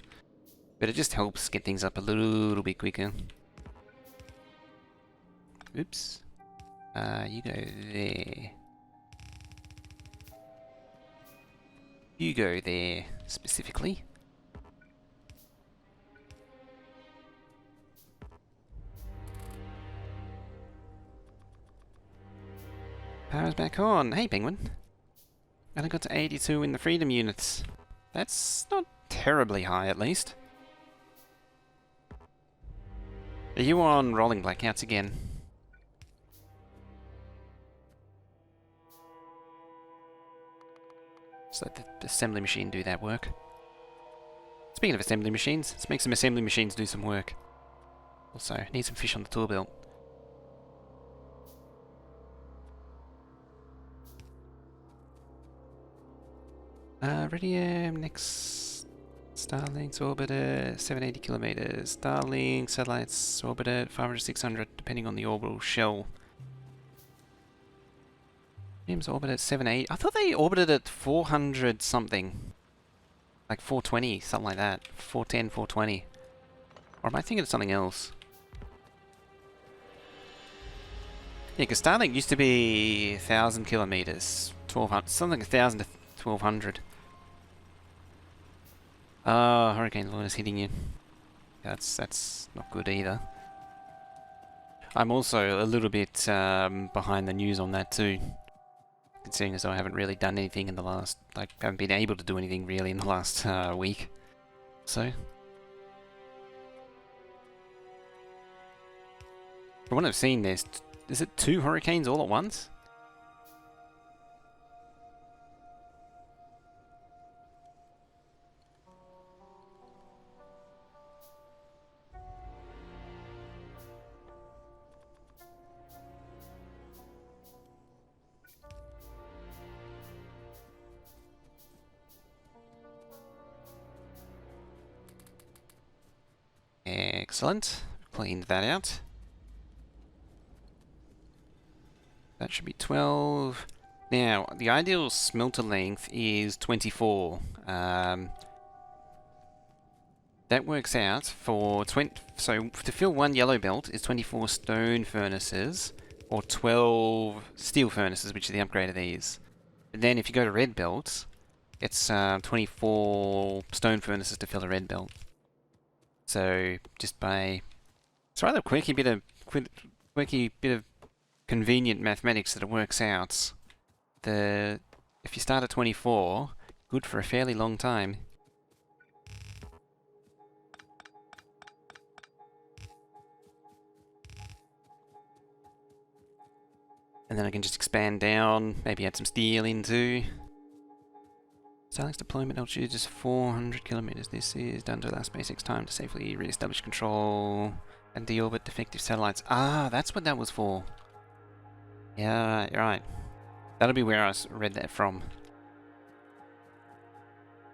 but it just helps get things up a little bit quicker. Oops. You go there. Hugo there, specifically. Power's back on. Hey, Penguin. And I got to 82 in the freedom units. That's not terribly high, at least. Are you on rolling blackouts again? Just let the assembly machine do that work. Speaking of assembly machines, let's make some assembly machines do some work. Also, need some fish on the tool belt. Radium, next Starlink's orbiter, 780 kilometers. Starlink, satellites orbiter, 500 600, depending on the orbital shell. Radium's orbit at 780. I thought they orbited at 400 something. Like 420, something like that. 410, 420. Or am I thinking of something else? Yeah, because Starlink used to be 1,000 kilometers. 1,200, something 1,000 to 1,200. Oh, Hurricane Lorna's hitting you. That's not good either. I'm also a little bit behind the news on that too. Considering as though I haven't really done anything in the last, like, haven't been able to do anything really in the last week. So. From what I've seen, is it 2 hurricanes all at once? Excellent. Cleaned that out. That should be 12. Now, the ideal smelter length is 24. That works out for 20. So, to fill one yellow belt is 24 stone furnaces, or 12 steel furnaces, which are the upgrade of these. And then, if you go to red belts, it's 24 stone furnaces to fill a red belt. So, just by... It's rather quirky bit of convenient mathematics that it works out. If you start at 24, good for a fairly long time. And then I can just expand down, maybe add some steel into. Starlink's deployment altitude is 400 kilometers. This is done to allow SpaceX time to safely re-establish control and deorbit defective satellites. Ah, that's what that was for. Yeah, right. That'll be where I read that from.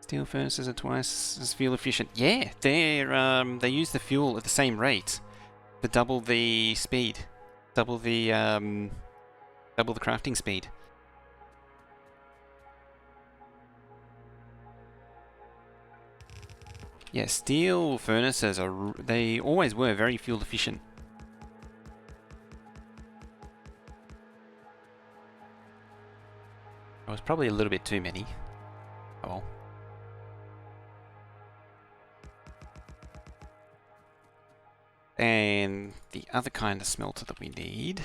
Steel furnaces are twice as fuel efficient. Yeah, they use the fuel at the same rate to double the speed, double the crafting speed. Yeah, steel furnaces they always were very fuel efficient. It was probably a little bit too many. Oh well. And the other kind of smelter that we need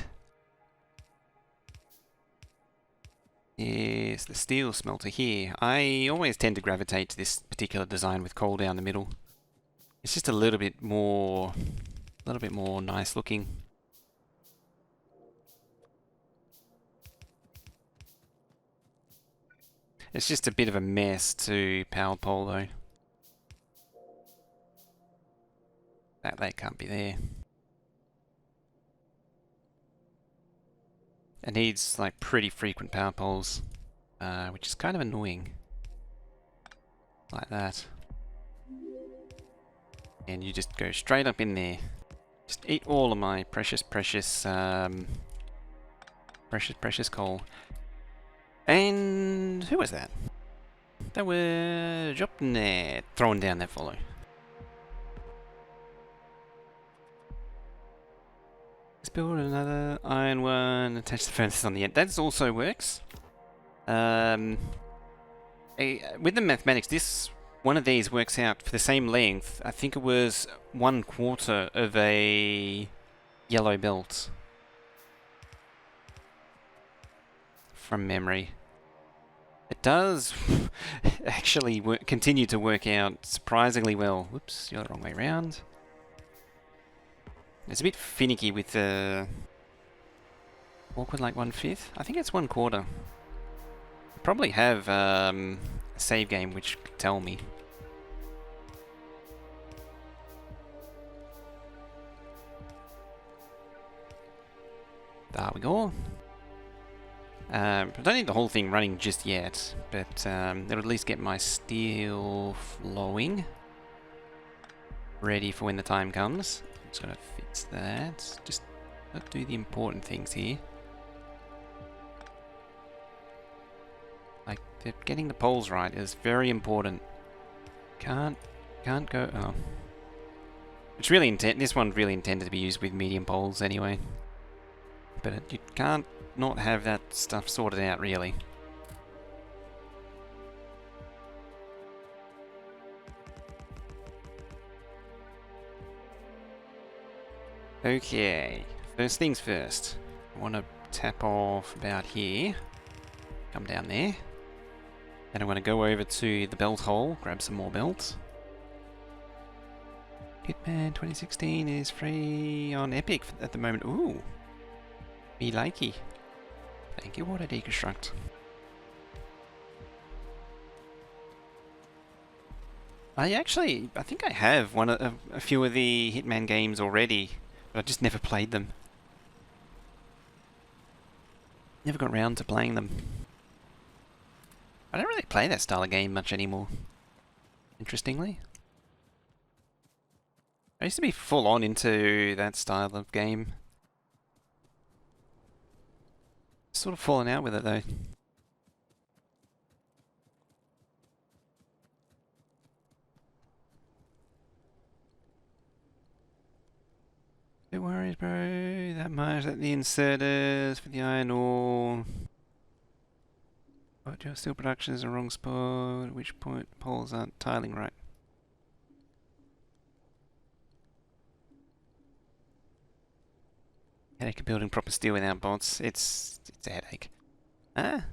is the steel smelter here. I always tend to gravitate to this particular design with coal down the middle. It's just a little bit more nice looking. It's just a bit of a mess to power pole though. That can't be there. It needs like pretty frequent power poles, which is kind of annoying. Like that. And you just go straight up in there. Just eat all of my precious coal. And who was that? That was Jopnet throwing down that follow. Let's build another iron one, attach the furnaces on the end. That also works. And with the mathematics, one of these works out for the same length. I think it was 1/4 of a yellow belt. From memory. It does actually continue to work out surprisingly well. Whoops, you're the wrong way around. It's a bit finicky with the... awkward like 1/5? I think it's 1/4. Probably have a save game which could tell me. There we go. I don't need the whole thing running just yet, but it'll at least get my steel flowing. Ready for when the time comes. Just gotta fix that. Just gotta do the important things here. Like, getting the poles right is very important. Can't go... oh. It's really this one's really intended to be used with medium poles anyway. But you can't not have that stuff sorted out, really. Okay, first things first. I want to tap off about here. Come down there. Then I want to go over to the belt hole, grab some more belts. Hitman 2016 is free on Epic at the moment. Ooh. Me likey. Thank you, Water Deconstruct. I think I have a few of the Hitman games already, but I just never played them. Never got round to playing them. I don't really play that style of game much anymore, interestingly. I used to be full on into that style of game. Sort of fallen out with it though. No worries, bro. That much. That the inserters for the iron ore. But your steel production is in the wrong spot. At which point poles aren't tiling right. Headache of building proper steel without bots. It's a headache. Ah.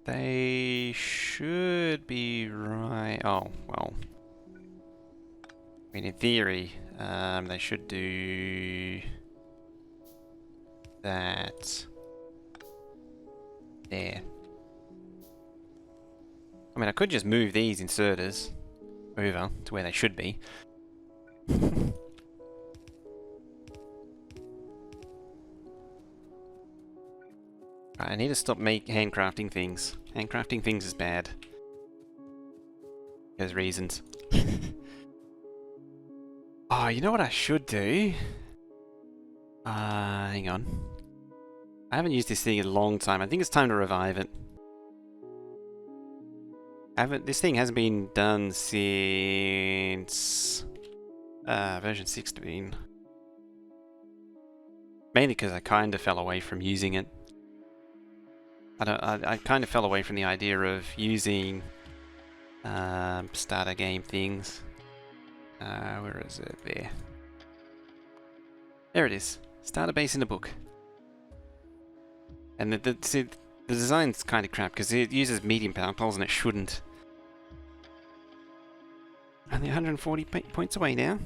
They should be right. Oh, well. I mean, in theory, they should do that there. I mean, I could just move these inserters over to where they should be. I need to stop handcrafting things. Handcrafting things is bad. There's reasons. Oh, you know what I should do? Hang on. I haven't used this thing in a long time. I think it's time to revive it. This thing hasn't been done since version 16. Mainly because I kind of fell away from using it. I kind of fell away from the idea of using starter game things. Where is it? There. There it is. Starter base in the book. And the design's kind of crap because it uses medium power poles and it shouldn't. Only 140 points away now.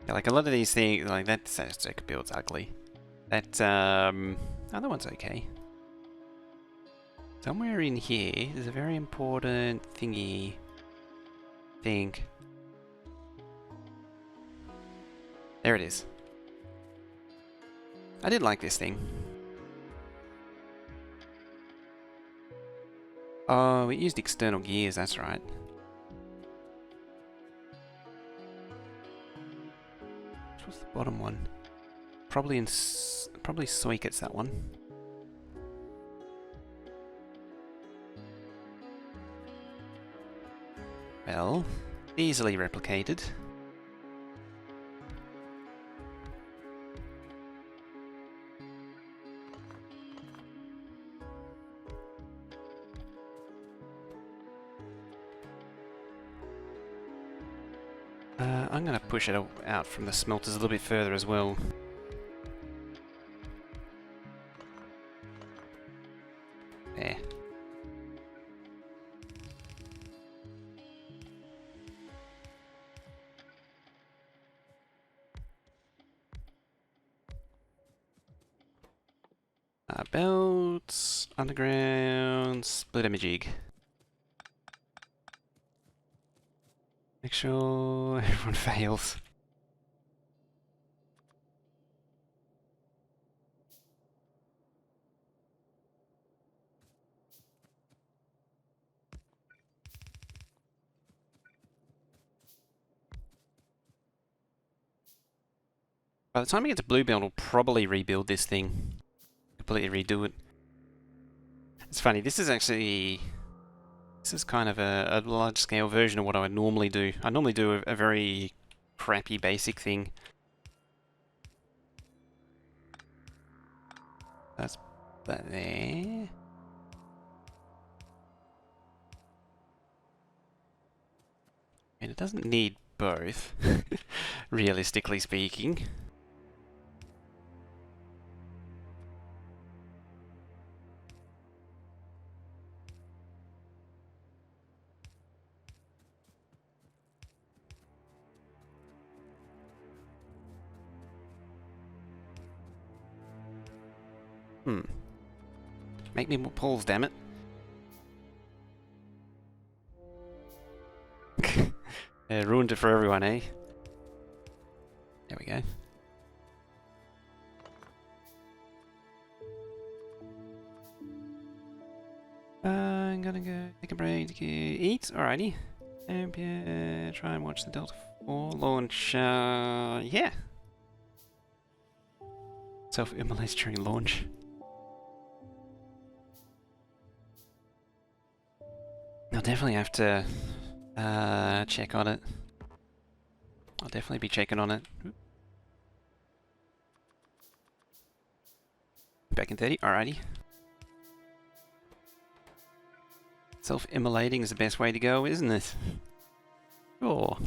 Yeah, like a lot of these things, like that circuit build's ugly. That other one's okay. Somewhere in here, there's a very important thingy. Thing. There it is. I did like this thing. Oh, it used external gears, that's right. What's the bottom one? Probably Soiket's that one. Well, easily replicated. I'm going to push it out from the smelters a little bit further as well. There. Belts, underground, split a jig. Make sure everyone fails. By the time we get to Blue Belt, we'll probably rebuild this thing. Completely redo it. It's funny, this is kind of a large-scale version of what I would normally do. I normally do a very crappy basic thing. That's that there. And it doesn't need both, realistically speaking. Make me more poles, damn it. Ruined it for everyone, eh? There we go. I'm gonna go take a break to eat. Alrighty. And try and watch the Delta 4 launch. Yeah. Self-immolates during launch. I'll definitely have to check on it. I'll definitely be checking on it. Back in 30, alrighty. Self-immolating is the best way to go, isn't it? Sure.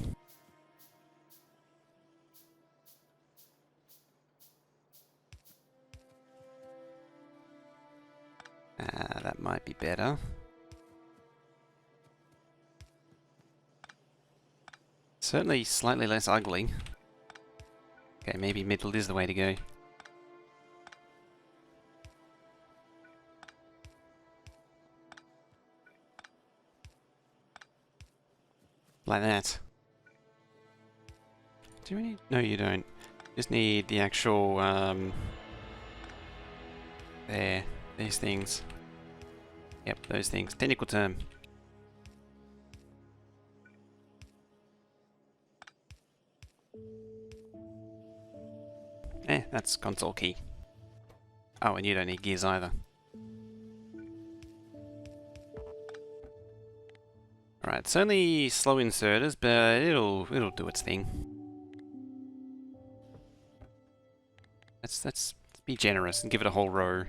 That might be better. Certainly slightly less ugly. Okay, maybe middle is the way to go. Like that. Do we need... No, you don't. Just need the actual, there. These things. Yep, those things. Technical term. That's console key. Oh, and you don't need gears either. Alright, it's only slow inserters, but it'll do its thing. Let's be generous and give it a whole row.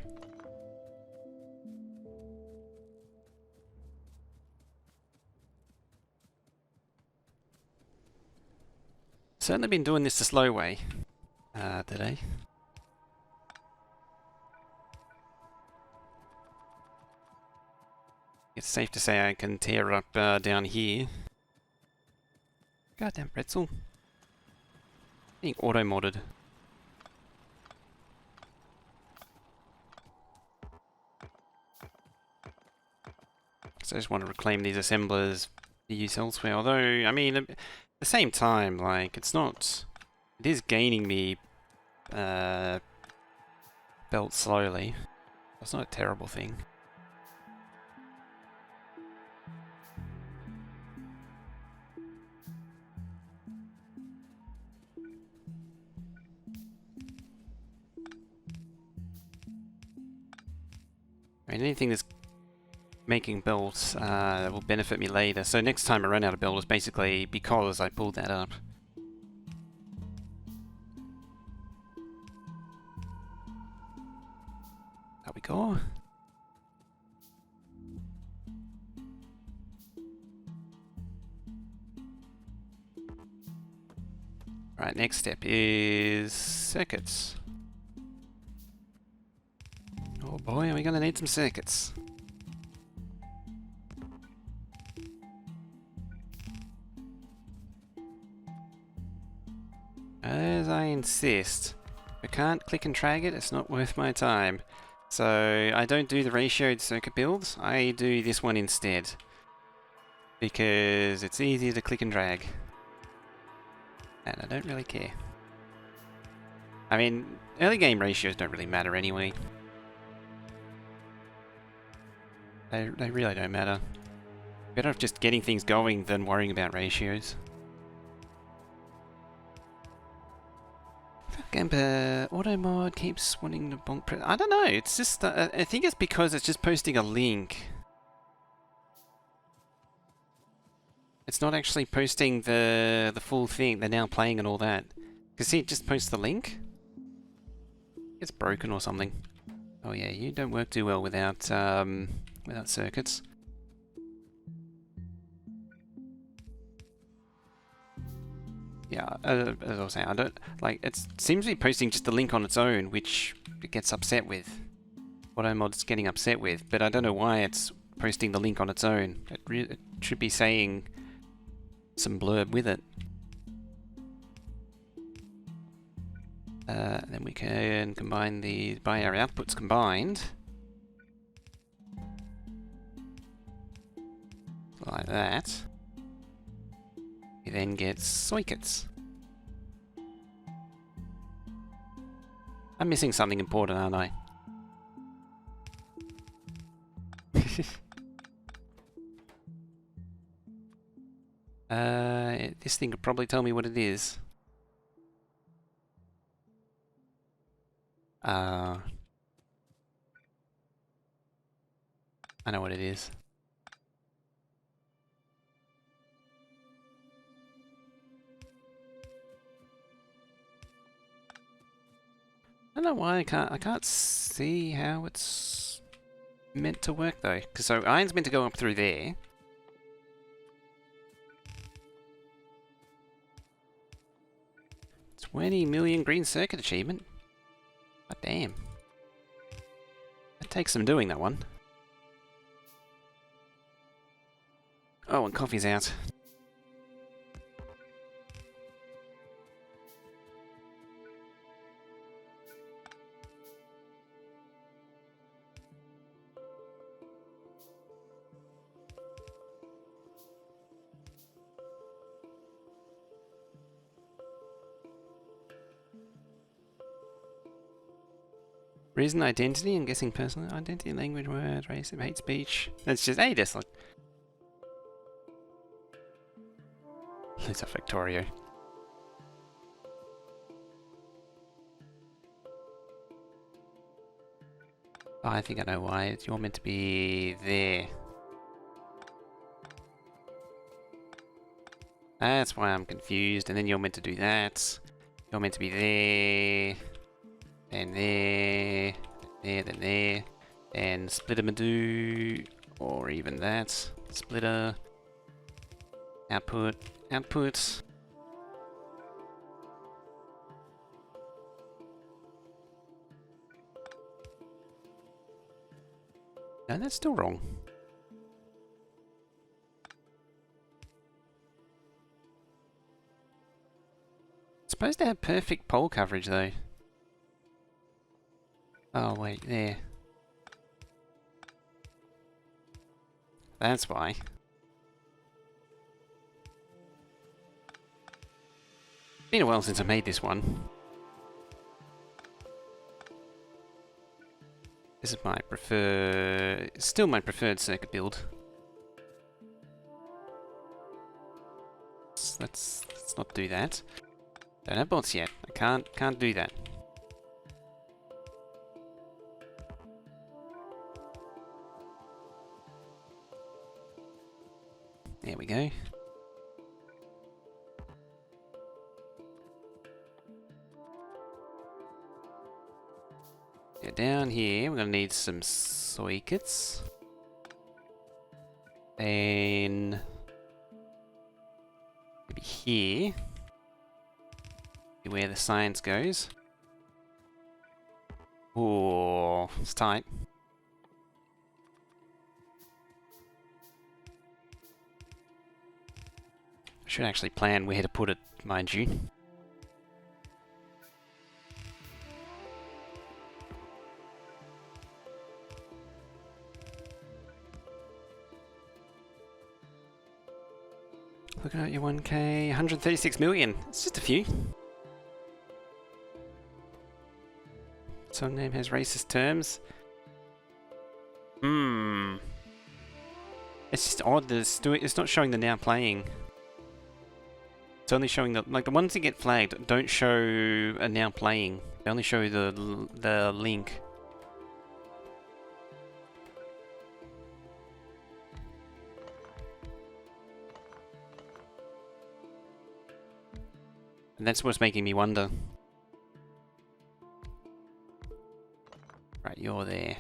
Certainly been doing this the slow way today. It's safe to say I can tear up down here. Goddamn pretzel. Being auto-modded. So I just want to reclaim these assemblers for use elsewhere. Although, I mean, at the same time, like, it's not... It is gaining me belt slowly. That's not a terrible thing. I mean, anything that's making belts that will benefit me later. So next time I run out of belts, basically because I pulled that up. There we go. Right, next step is circuits. Oh boy, are we gonna need some circuits. As I insist, if I can't click and drag it, it's not worth my time. So I don't do the ratioed circuit builds, I do this one instead. Because it's easier to click and drag. And I don't really care. I mean, early game ratios don't really matter anyway. They really don't matter. Better off just getting things going than worrying about ratios. Auto mod keeps wanting to bonk press. I don't know, it's just, I think it's because it's just posting a link. It's not actually posting the full thing, they're now playing and all that. Because see, it just posts the link. It's broken or something. Oh yeah, you don't work too well without without circuits. Yeah, as I was saying, I don't like. It seems to be posting just the link on its own, which it gets upset with. AutoMod's getting upset with, but I don't know why it's posting the link on its own. It should be saying some blurb with it. Then we can combine these by our outputs combined. Like that. You then get circuits. I'm missing something important, aren't I? This thing could probably tell me what it is. I know what it is. I don't know why I can't see how it's meant to work though. Because so iron's meant to go up through there. $20 million green circuit achievement. God damn. That takes some doing, that one. Oh, and coffee's out. Reason identity, I'm guessing personal identity, language, word, race, hate speech. That's just, hey, just like. It's a Factorio. Oh, I think I know why. You're meant to be there. That's why I'm confused. And then you're meant to do that. You're meant to be there. Then there. Then there. Then splitter-madoo. Or even that. Splitter. Output. Output. No, that's still wrong. It's supposed to have perfect pole coverage though. Oh wait, there. That's why. Been a while since I made this one. This is my still my preferred circuit build. Let's not do that. Don't have bots yet. I can't do that. There we go. Yeah, down here, we're going to need some sockets. Then maybe here, where the science goes. Oh, it's tight. I should actually plan where to put it, mind you. Looking at your 1K, 136 million. It's just a few. Some name has racist terms. It's just odd that it's not showing the now playing. It's only showing the ones that get flagged don't show a now playing. They only show the link. And that's what's making me wonder. Right, you're there.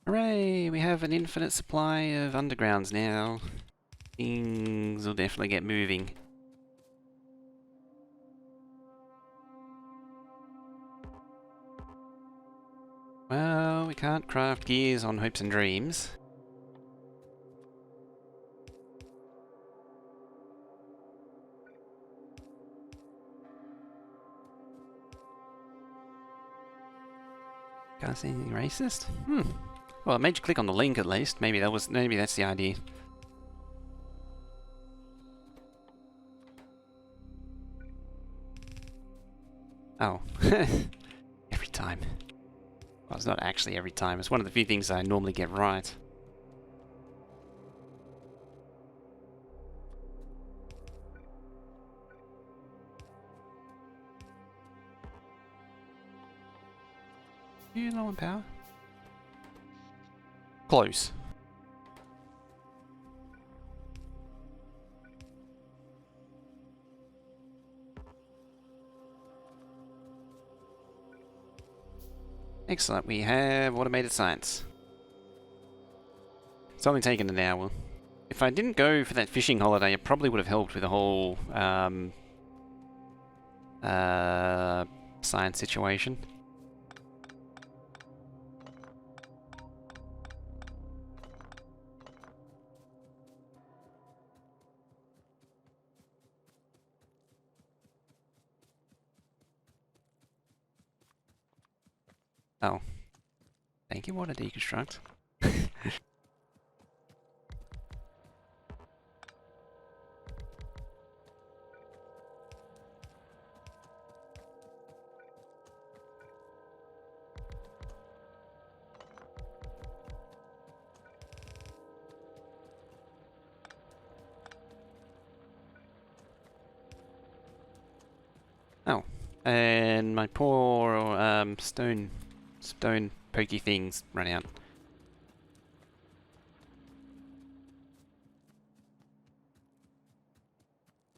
Hooray! We have an infinite supply of undergrounds now. Things will definitely get moving. Well, we can't craft gears on hopes and dreams. Can't see anything racist? Well, it made you click on the link at least. Maybe that's the idea. Oh. Every time. Well, it's not actually every time. It's one of the few things I normally get right. You low on power? Close. Excellent, we have automated science. It's only taken an hour. If I didn't go for that fishing holiday, it probably would have helped with the whole science situation. Oh. Thank you, what a deconstruct. Oh. And my poor stone pokey things run out.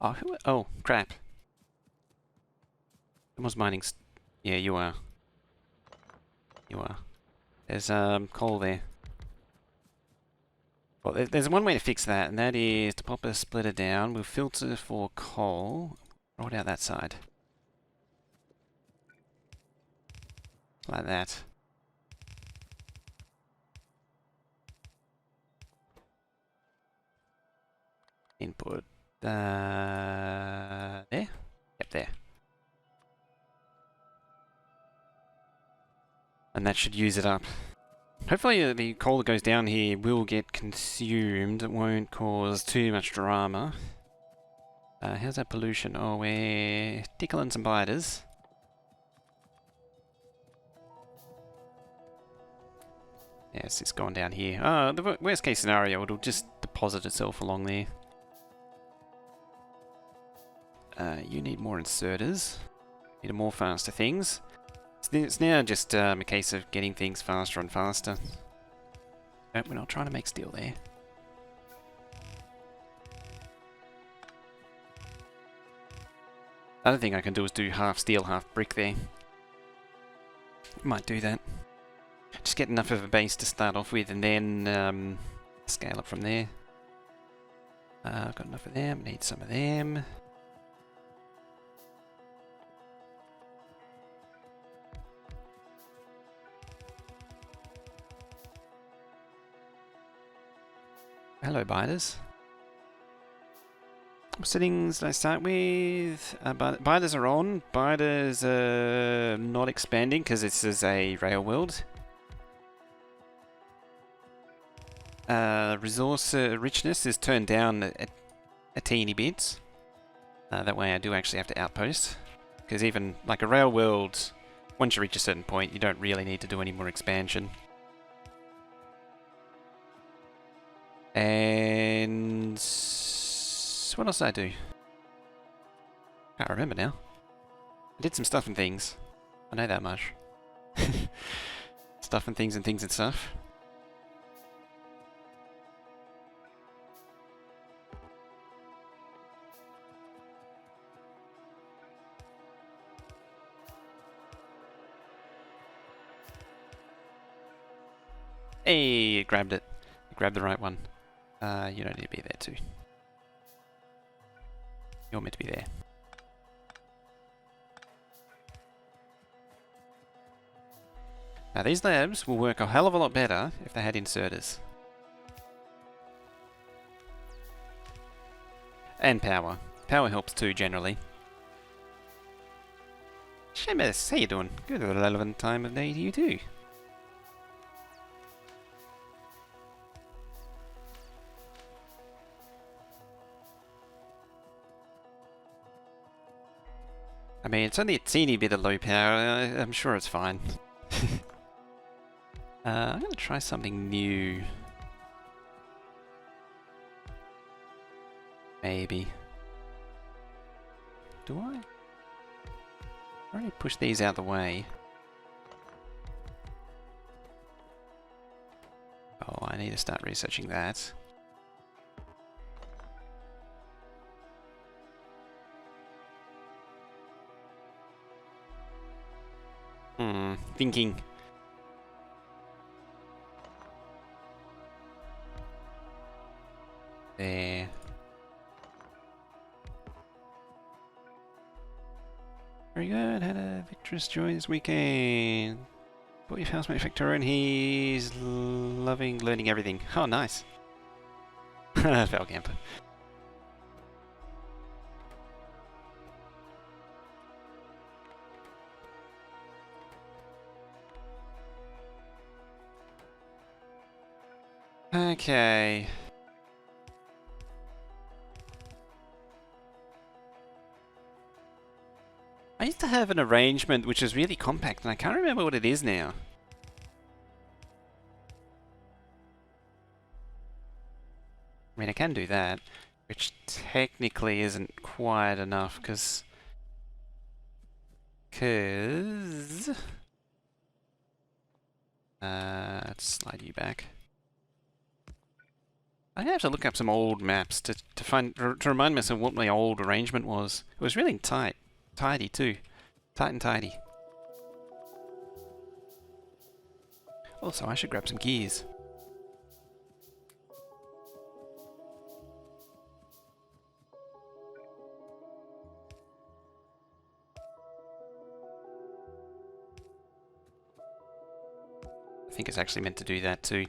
Oh, oh, crap. Someone's mining. Yeah, you are. You are. There's coal there. Well, there's one way to fix that, and that is to pop a splitter down. We'll filter for coal. Roll it out that side. Like that. Input. There? Yep, there. And that should use it up. Hopefully the coal that goes down here will get consumed. It won't cause too much drama. How's that pollution? Oh, we're tickling some biters. Yes, it's gone down here. The worst case scenario, it'll just deposit deposit itself along there. You need more inserters. Need more faster things. It's now just a case of getting things faster and faster. Nope, we're not trying to make steel there. Other thing I can do is do half steel, half brick there. Might do that. Just get enough of a base to start off with and then scale up from there. I've got enough of them, need some of them. Hello, biters. What settings did I start with? Biters are on. Biters are not expanding because this is a rail world. Resource richness is turned down a teeny bit. That way I do actually have to outpost. Because even like a rail world, once you reach a certain point, you don't really need to do any more expansion. And what else did I do? Can't remember now. I did some stuff and things. I know that much. Stuff and things and stuff. Hey, grabbed it. Grabbed the right one. You don't need to be there too. You're meant to be there. Now these labs will work a hell of a lot better if they had inserters. And power. Power helps too, generally. Sheamus, how you doing? Good relevant time of day to you too. I mean, it's only a teeny bit of low power. I'm sure it's fine. I'm gonna try something new. Maybe. Do I? I already push these out the way. Oh, I need to start researching that. Thinking. There. Very good, had a victorious joy this weekend. Bought your housemate Factorio and he's loving learning everything. Oh, nice. Fell camper. Okay. I used to have an arrangement which is really compact and I can't remember what it is now. I mean, I can do that, which technically isn't quite enough because... let's slide you back. I have to look up some old maps to remind myself what my old arrangement was. It was really tight. Tidy too. Tight and tidy. Also, I should grab some gears. I think it's actually meant to do that too.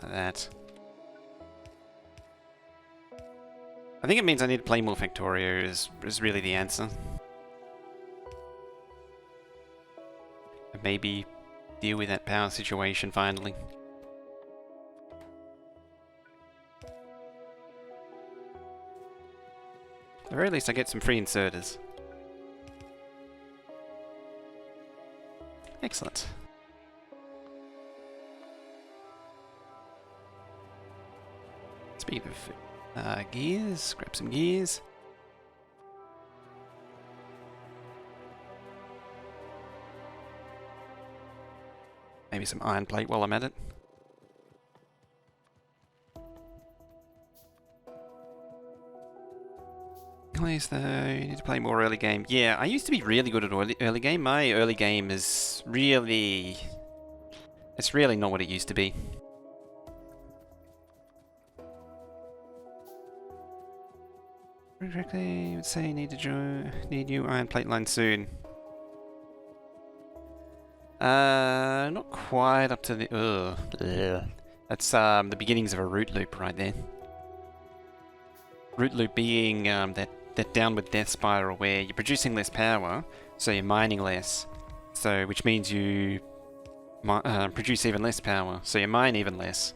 Like that. I think it means I need to play more Factorio is really the answer. And maybe deal with that power situation finally. At the very least I get some free inserters. Excellent. Speaking of gears, grab some gears. Maybe some iron plate while I'm at it. Please though, you need to play more early game. Yeah, I used to be really good at early game. My early game is really... It's really not what it used to be. Correctly, I would say need new iron plate line soon. Not quite up to the... Ugh. That's the beginnings of a root loop right there. Root loop being that downward death spiral where you're producing less power, so you're mining less. So, which means you produce even less power, so you mine even less.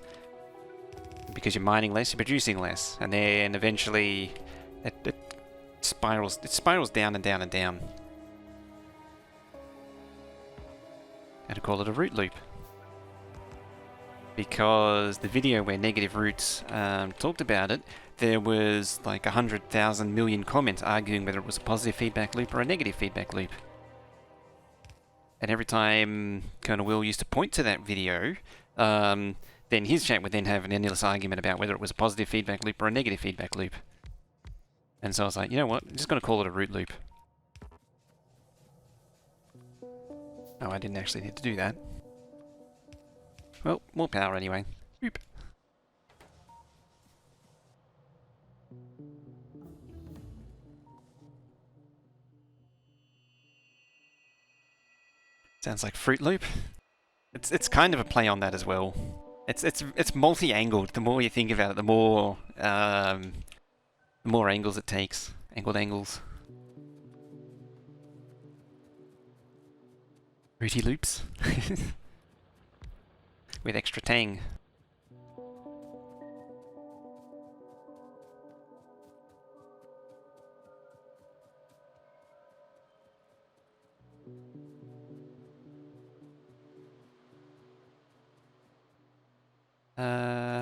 Because you're mining less, you're producing less, and then eventually it spirals down and down and down. And to call it a root loop. Because the video where Negative Roots talked about it, there was like 100,000 million comments arguing whether it was a positive feedback loop or a negative feedback loop. And every time Colonel Will used to point to that video, then his chat would then have an endless argument about whether it was a positive feedback loop or a negative feedback loop. And so I was like, you know what, I'm just going to call it a root loop. Oh, I didn't actually need to do that. Well, more power anyway. Oop. Sounds like Fruit Loop. It's kind of a play on that as well. It's multi-angled. The more you think about it, the more angles it takes. Angled angles. Rooty loops. With extra tang.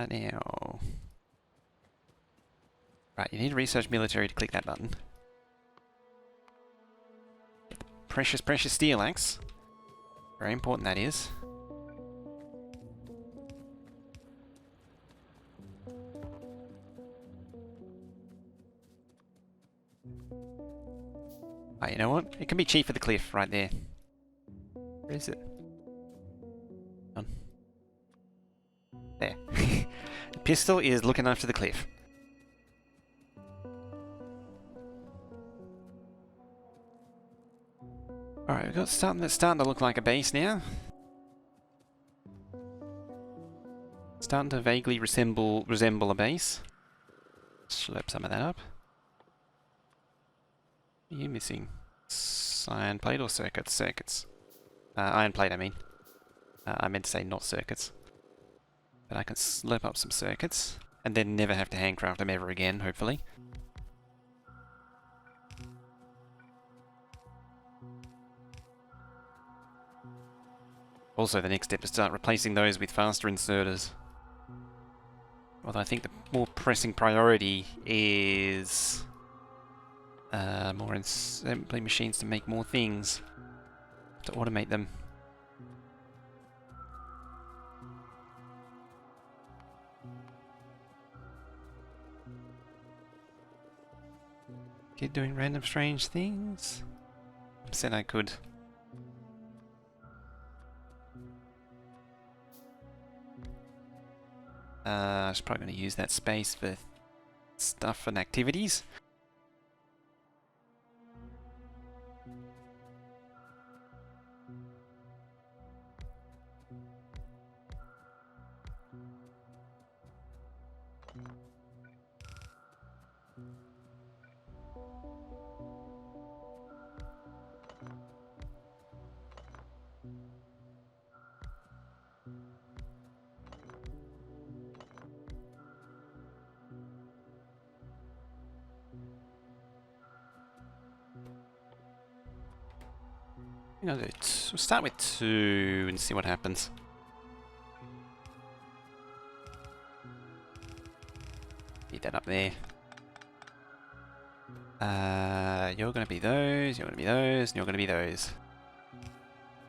Now... Right, you need to research military to click that button. Precious, precious steel axe. Very important that is. Oh, you know what? It can be chief of the cliff right there. Where is it? On. There. The pistol is looking after the cliff. Alright, we've got something that's starting to look like a base now. Starting to vaguely resemble a base. Slurp some of that up. What are you missing? Iron plate or circuits? Circuits. Iron plate, I mean. I meant to say not circuits. But I can slurp up some circuits, and then never have to handcraft them ever again, hopefully. Also, the next step is to start replacing those with faster inserters. Although I think the more pressing priority is more assembly machines to make more things, to automate them. Keep doing random strange things. Said I could. I was probably going to use that space for stuff and activities. We'll start with 2 and see what happens. there. You're gonna be those, you're gonna be those, and you're gonna be those.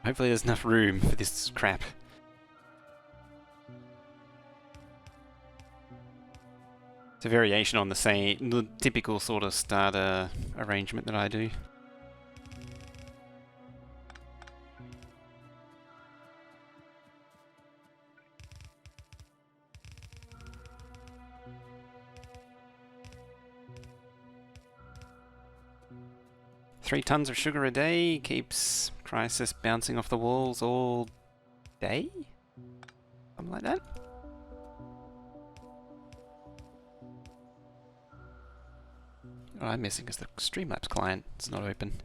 Hopefully there's enough room for this crap. It's a variation on the typical sort of starter arrangement that I do. Three tons of sugar a day keeps Crisis bouncing off the walls all day? Something like that? What I'm missing is the Streamlabs client. It's not open.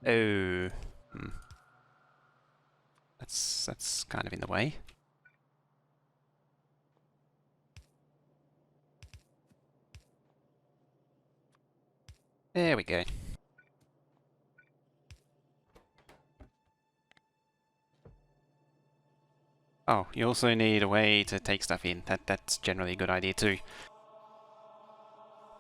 Oh. That's kind of in the way. There we go. Oh, you also need a way to take stuff in. That's generally a good idea too.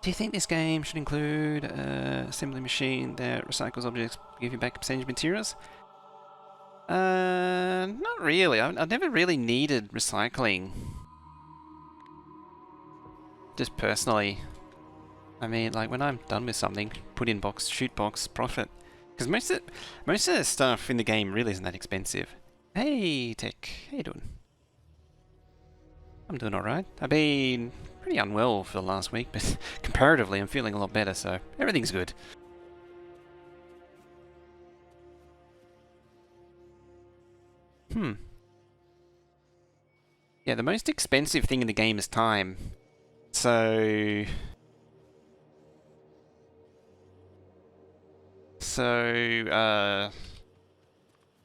Do you think this game should include a assembly machine that recycles objects, give you back percentage materials? Not really. I've never really needed recycling. Just personally. I mean, like when I'm done with something, put in box, shoot box, profit. Because most of the stuff in the game really isn't that expensive. Hey, Tech. How you doing? I'm doing alright. I've been pretty unwell for the last week, but comparatively I'm feeling a lot better, so everything's good. Yeah, the most expensive thing in the game is time. So...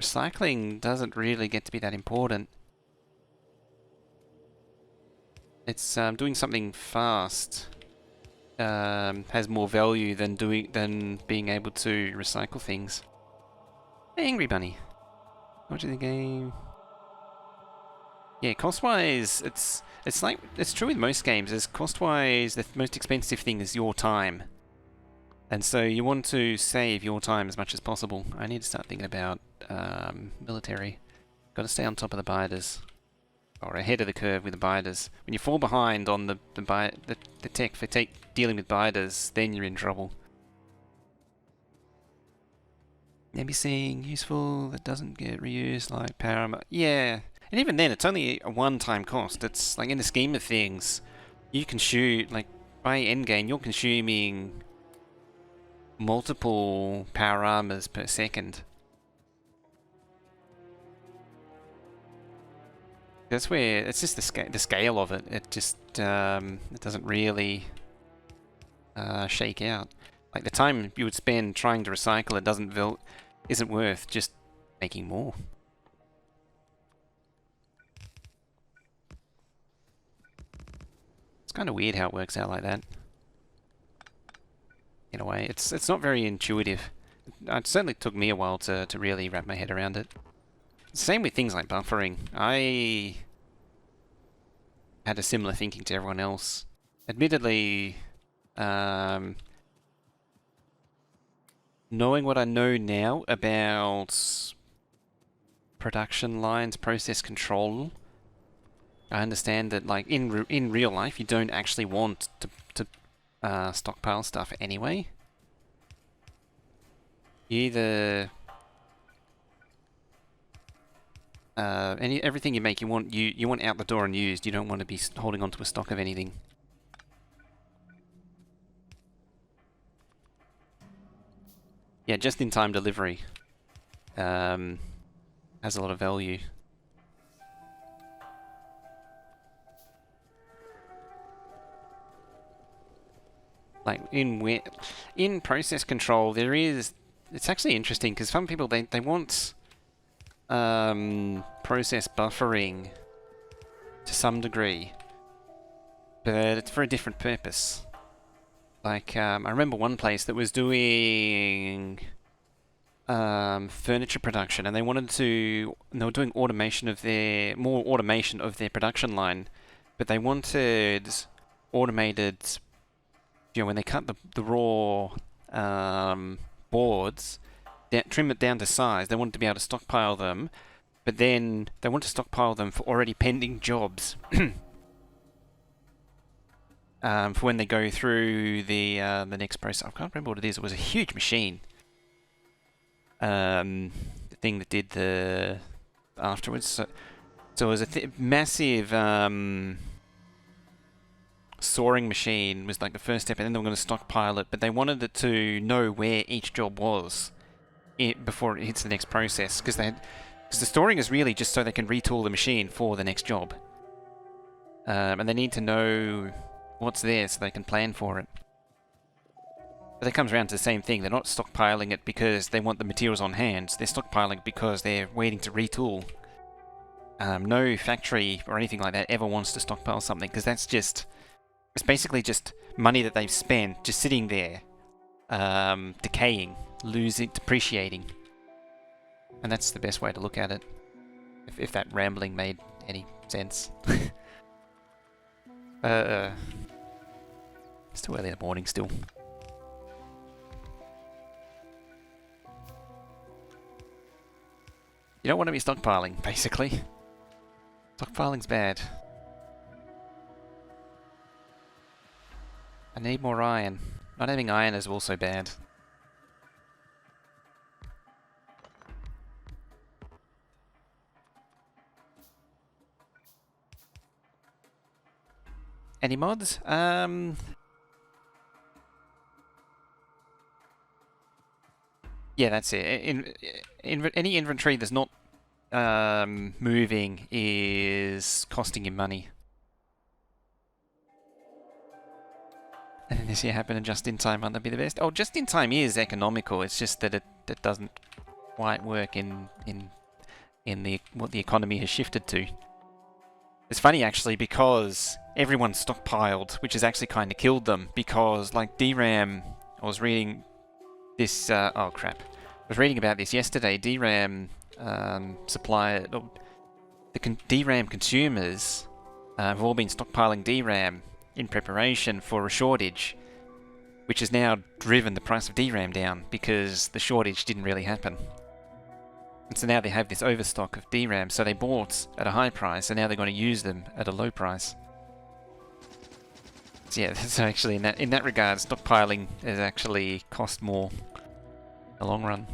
recycling doesn't really get to be that important. It's doing something fast has more value than being able to recycle things. Hey, Angry Bunny. Watching the game. Yeah, cost-wise, it's like it's true with most games. Is cost-wise the most expensive thing is your time. And so you want to save your time as much as possible. I need to start thinking about military. Got to stay on top of the biders, or ahead of the curve with the biders. When you fall behind on the tech for dealing with biders, then you're in trouble. Maybe seeing useful that doesn't get reused, like power. Yeah, and even then, it's only a one-time cost. It's like in the scheme of things, you can shoot like by endgame, you're consuming multiple power armors per second. That's where it's just the scale of it. It just it doesn't really shake out. Like the time you would spend trying to recycle it isn't worth just making more. It's kind of weird how it works out like that. In a way, it's not very intuitive. It certainly took me a while to really wrap my head around it. Same with things like buffering. I had a similar thinking to everyone else. Admittedly, knowing what I know now about production lines, process control, I understand that like in real life you don't actually want to stockpile stuff anyway. You either everything you make you want out the door and used. You don't want to be holding onto a stock of anything. Yeah, just in time delivery has a lot of value. Like in process control, it's actually interesting because some people they want process buffering to some degree, but it's for a different purpose. Like I remember one place that was doing furniture production, and they wanted to. And they were doing more automation of their production line, but they wanted automated. You know, when they cut the raw boards, trim it down to size. They wanted to be able to stockpile them, but then they want to stockpile them for already pending jobs. For when they go through the next process. I can't remember what it is. It was a huge machine. The thing that did the afterwards. So it was a massive sawing machine was like the first step, and then they were going to stockpile it. But they wanted it to know where each job was before it hits the next process, because the storing is really just so they can retool the machine for the next job, and they need to know what's there so they can plan for it. But that comes around to the same thing. They're not stockpiling it because they want the materials on hand. They're stockpiling because they're waiting to retool. No factory or anything like that ever wants to stockpile something, because it's basically just money that they've spent just sitting there, decaying, depreciating. And that's the best way to look at it, if that rambling made any sense. It's too early in the morning still. You don't want to be stockpiling, basically. Stockpiling's bad. I need more iron. Not having iron is also bad. Any mods? Yeah, that's it. Any inventory that's not moving is costing you money. And then this year happened, and just-in-time might not be the best. Oh, just-in-time is economical. It's just that it doesn't quite work in what the economy has shifted to. It's funny actually, because everyone's stockpiled, which has actually kind of killed them. Because like DRAM, I was reading this. Oh crap! I was reading about this yesterday. DRAM DRAM consumers have all been stockpiling DRAM in preparation for a shortage, which has now driven the price of DRAM down because the shortage didn't really happen. And so now they have this overstock of DRAM, so they bought at a high price, and now they're going to use them at a low price. So yeah, so actually in that regard, stockpiling has actually cost more in the long run.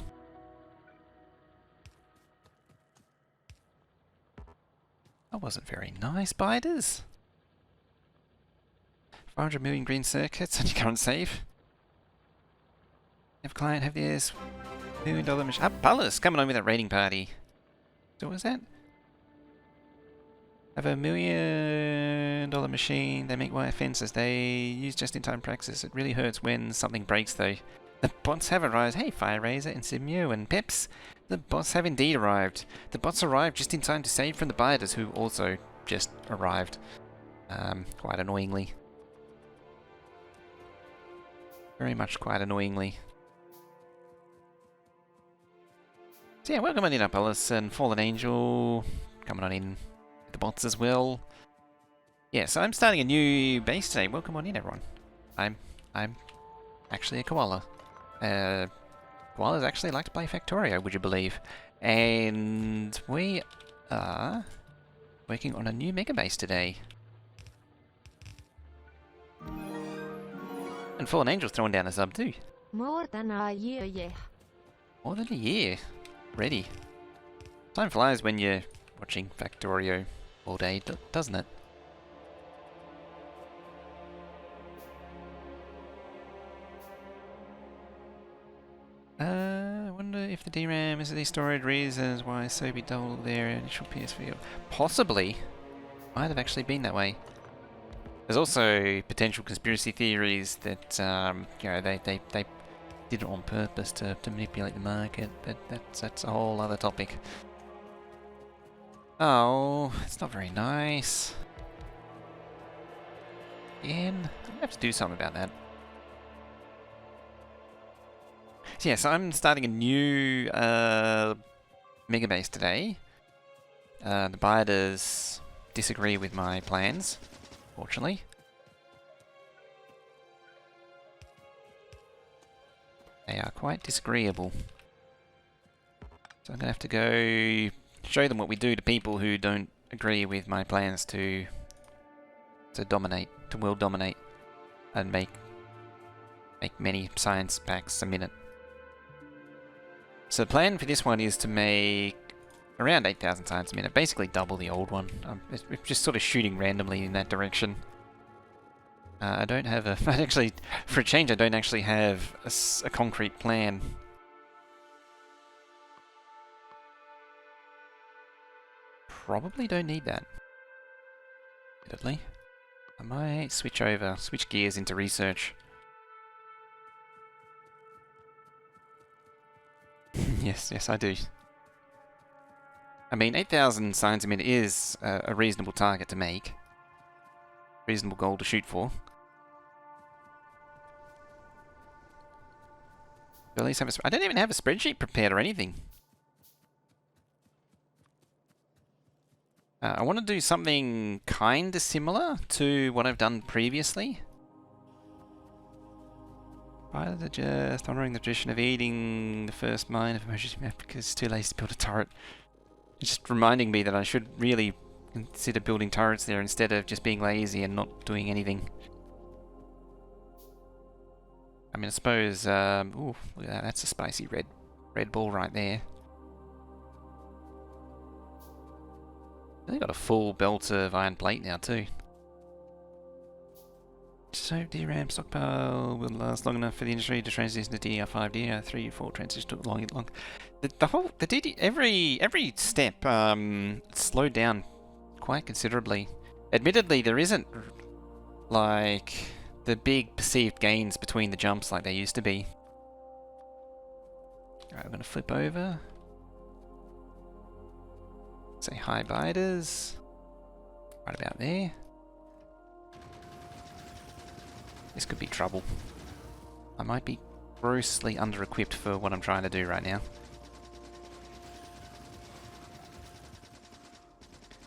That wasn't very nice, spiders. 500 million green circuits on your current save. Have client have this $1 million machine. Ah, Palace coming on with that raiding party. So what was that? Have $1 million machine. They make wire fences. They use just-in-time practice. It really hurts when something breaks, though. The bots have arrived. Hey, Fire Razor and Simio and Peps. The bots have indeed arrived. The bots arrived just in time to save from the biters, who also just arrived. Quite annoyingly. Very much quite annoyingly. So yeah, welcome on in, Apollos and Fallen Angel. Coming on in. The bots as well. Yeah, so I'm starting a new base today. Welcome on in, everyone. I'm actually a koala. Koalas actually like to play Factorio, would you believe? And we are working on a new Megabase today. And Fallen Angel's throwing down a sub too. More than a year, yeah. More than a year. Ready. Time flies when you're watching Factorio all day, doesn't it? I wonder if the DRAM is these storage reasons why Sobe doubled their initial PSV. Possibly. Might have actually been that way. There's also potential conspiracy theories that you know, they did it on purpose to manipulate the market, but that's a whole other topic. Oh, it's not very nice. Again, I have to do something about that. So yeah, so I'm starting a new Megabase today. The bioters disagree with my plans, fortunately. They are quite disagreeable. So I'm going to have to go show them what we do to people who don't agree with my plans to dominate, to world dominate, and make many science packs a minute. So the plan for this one is to make around 8,000 science a minute, basically double the old one. It's just sort of shooting randomly in that direction. I don't have a... actually, for a change, I don't actually have a concrete plan. Probably don't need that. Admittedly. I might switch gears into research. Yes, I do. I mean, 8,000 science a minute is a reasonable target to make. Reasonable goal to shoot for. At least have I don't even have a spreadsheet prepared or anything. I want to do something kinda similar to what I've done previously. Just honouring the tradition of eating the first mine of emergency map because it's too lazy to build a turret. It's just reminding me that I should really consider building turrets there instead of just being lazy and not doing anything. I mean, I suppose, ooh, look at that, that's a spicy red ball right there. They got a full belt of iron plate now too. So DRAM stockpile will last long enough for the industry to transition to DDR5, DDR3, 4 transition took long. Every step slowed down quite considerably. Admittedly, there isn't like the big perceived gains between the jumps like there used to be. Alright, I'm gonna flip over. Say hi, biters. Right about there. This could be trouble. I might be grossly under-equipped for what I'm trying to do right now.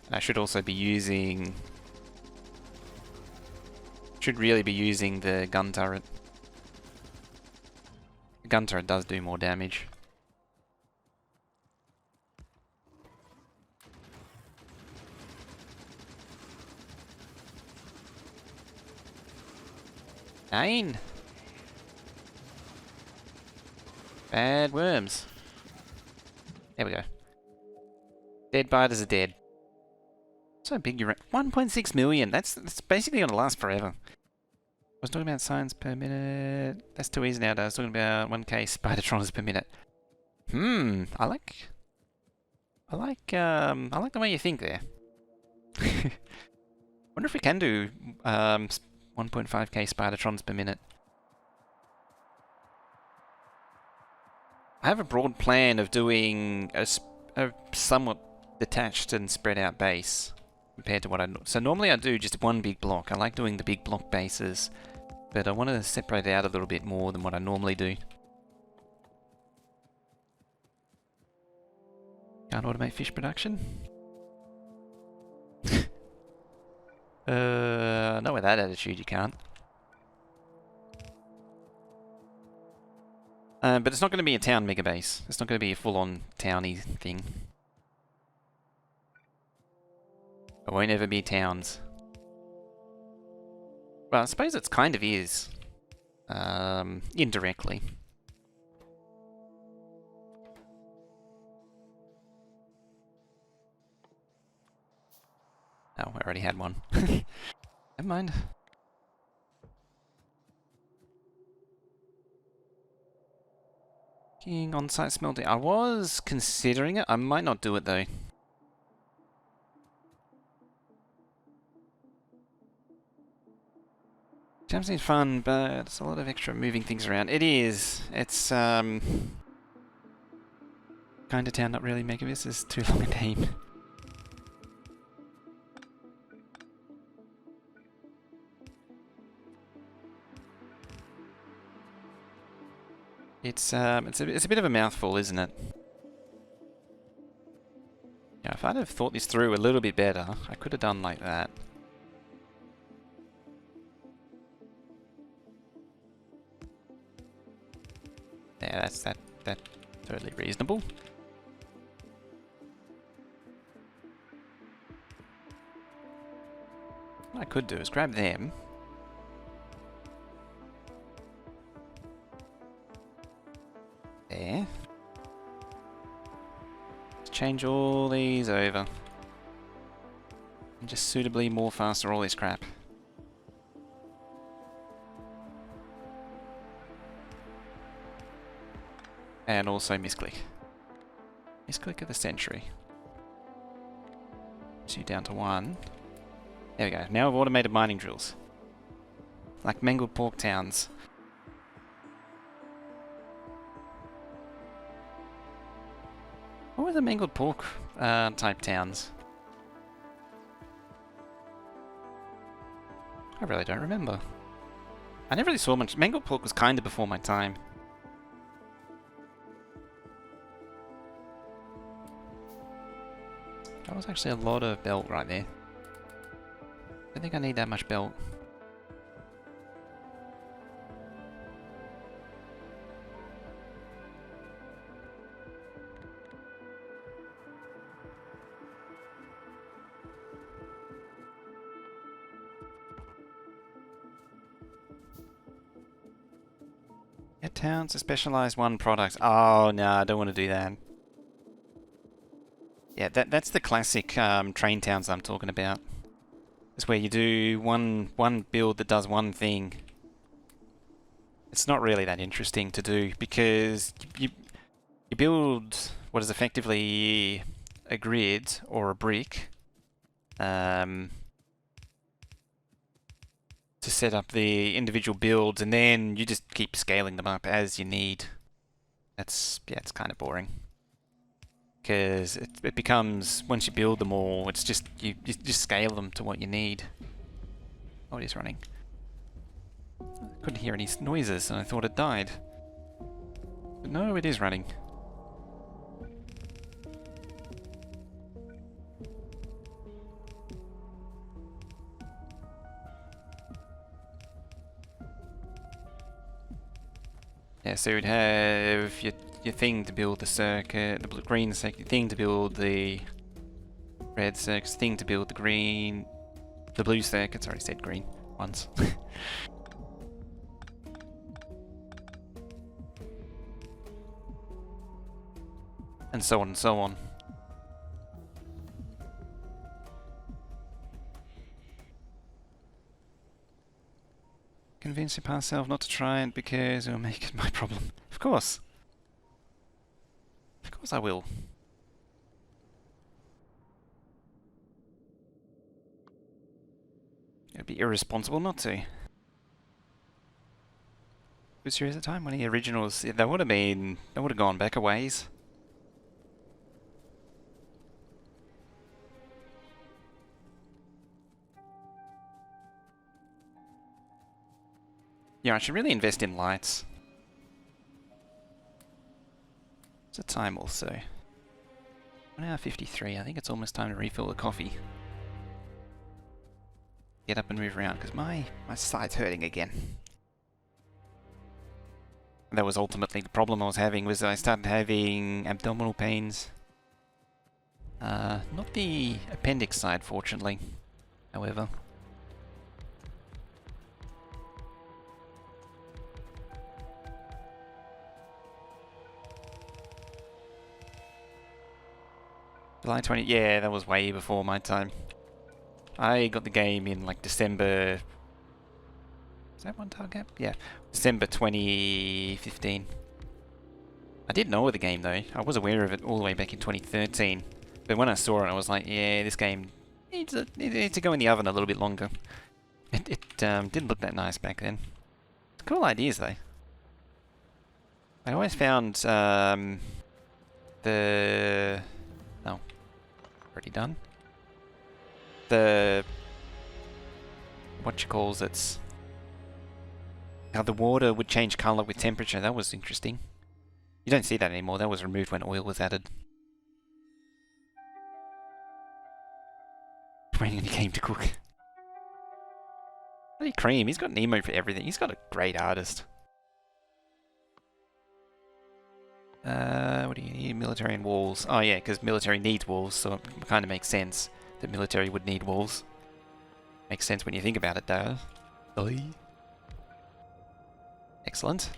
And I should also be using... should really be using the gun turret. The gun turret does do more damage. Nine! Bad worms. There we go. Dead biters are dead. So big you're at 1.6 million. That's basically gonna last forever. I was talking about science per minute. That's too easy nowadays. I was talking about 1k spidertrons per minute. I like the way you think there. Wonder if we can do 1.5k spidertrons per minute. I have a broad plan of doing a somewhat detached and spread out base compared to what so normally I do just one big block. I like doing the big block bases, but I want to separate it out a little bit more than what I normally do. Can't automate fish production? Not with that attitude you can't. But it's not going to be a town megabase. It's not going to be a full-on towny thing. It won't ever be towns. Well, I suppose it kind of is. Indirectly. Oh, I already had one. Never mind. On-site smelting. I was considering it. I might not do it though. Jam seems fun, but it's a lot of extra moving things around. It is. It's kind of town, not really. Megabase is too long a name. It's a bit of a mouthful, isn't it? Yeah, if I'd have thought this through a little bit better, I could have done like that. Yeah, that's totally reasonable. What I could do is grab them. There. Let's change all these over. And just suitably more faster all this crap. And also misclick. Misclick of the century. 2 down to 1. There we go. Now I've automated mining drills. Like mangled pork towns. What were the mangled pork type towns? I really don't remember. I never really saw much. Mangled pork was kind of before my time. That was actually a lot of belt right there. I don't think I need that much belt. Get towns to specialize one product. Oh no, I don't want to do that. Yeah, that's the classic train towns I'm talking about. It's where you do one build that does one thing. It's not really that interesting to do because you build what is effectively a grid or a brick to set up the individual builds, and then you just keep scaling them up as you need. It's kind of boring. Because it becomes, once you build them all, it's just, you just scale them to what you need. Oh, it is running. I couldn't hear any noises and I thought it died. But no, it is running. Yeah, so you'd have your thing to build the circuit, the green circuit, thing to build the red circuit, thing to build the blue circuits. I already said green once. And so on and so on. Convince myself not to try it because it will make it my problem. Of course. Of course I will. It would be irresponsible not to. Was yours at the time? One of the originals, that would have gone back a ways. Yeah, I should really invest in lights. What's the time also? 1:53. I think it's almost time to refill the coffee. Get up and move around, because my side's hurting again. That was ultimately the problem I was having, was I started having abdominal pains. Not the appendix side, fortunately, however. July 20, yeah, that was way before my time. I got the game in like December. Is that one target? Yeah, December 2015. I did know of the game though. I was aware of it all the way back in 2013. But when I saw it, I was like, yeah, this game needs to go in the oven a little bit longer. It didn't look that nice back then. Cool ideas though. I always found the... Oh, already done. The... How the water would change colour with temperature. That was interesting. You don't see that anymore. That was removed when oil was added. Waiting on the game to cook. Bloody Cream, he's got an emote for everything. He's got a great artist. What do you need? Military and walls. Oh yeah, because military needs walls, so it kind of makes sense that military would need walls. Makes sense when you think about it, though. Excellent.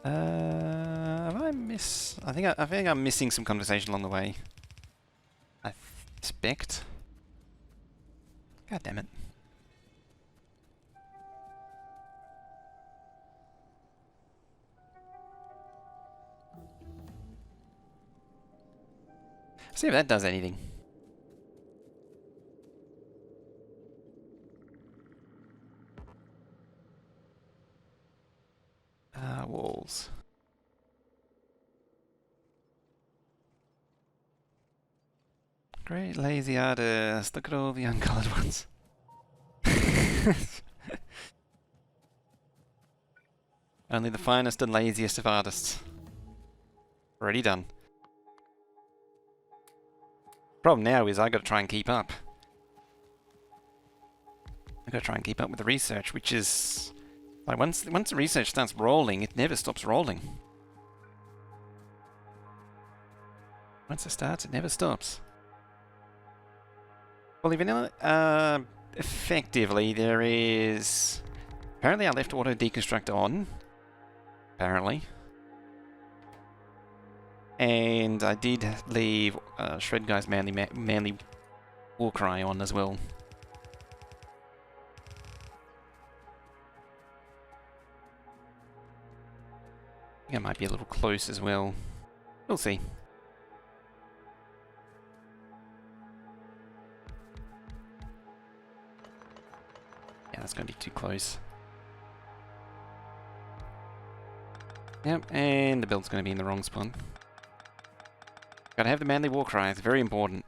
Have I miss? I think I'm missing some conversation along the way. I suspect. God damn it. See if that does anything. Walls. Great lazy artist. Look at all the uncolored ones. Only the finest and laziest of artists. Already done. Problem now is I gotta try and keep up. I gotta try and keep up with the research, which is like once the research starts rolling, it never stops rolling. Once it starts, it never stops. Well, vanilla, effectively there is. Apparently, I left auto deconstruct on. Apparently. And I did leave Shred Guy's manly war cry on as well. I think I might be a little close as well. We'll see. Yeah, that's going to be too close. Yep, and the build's going to be in the wrong spot. Gotta have the manly war cry, it's very important.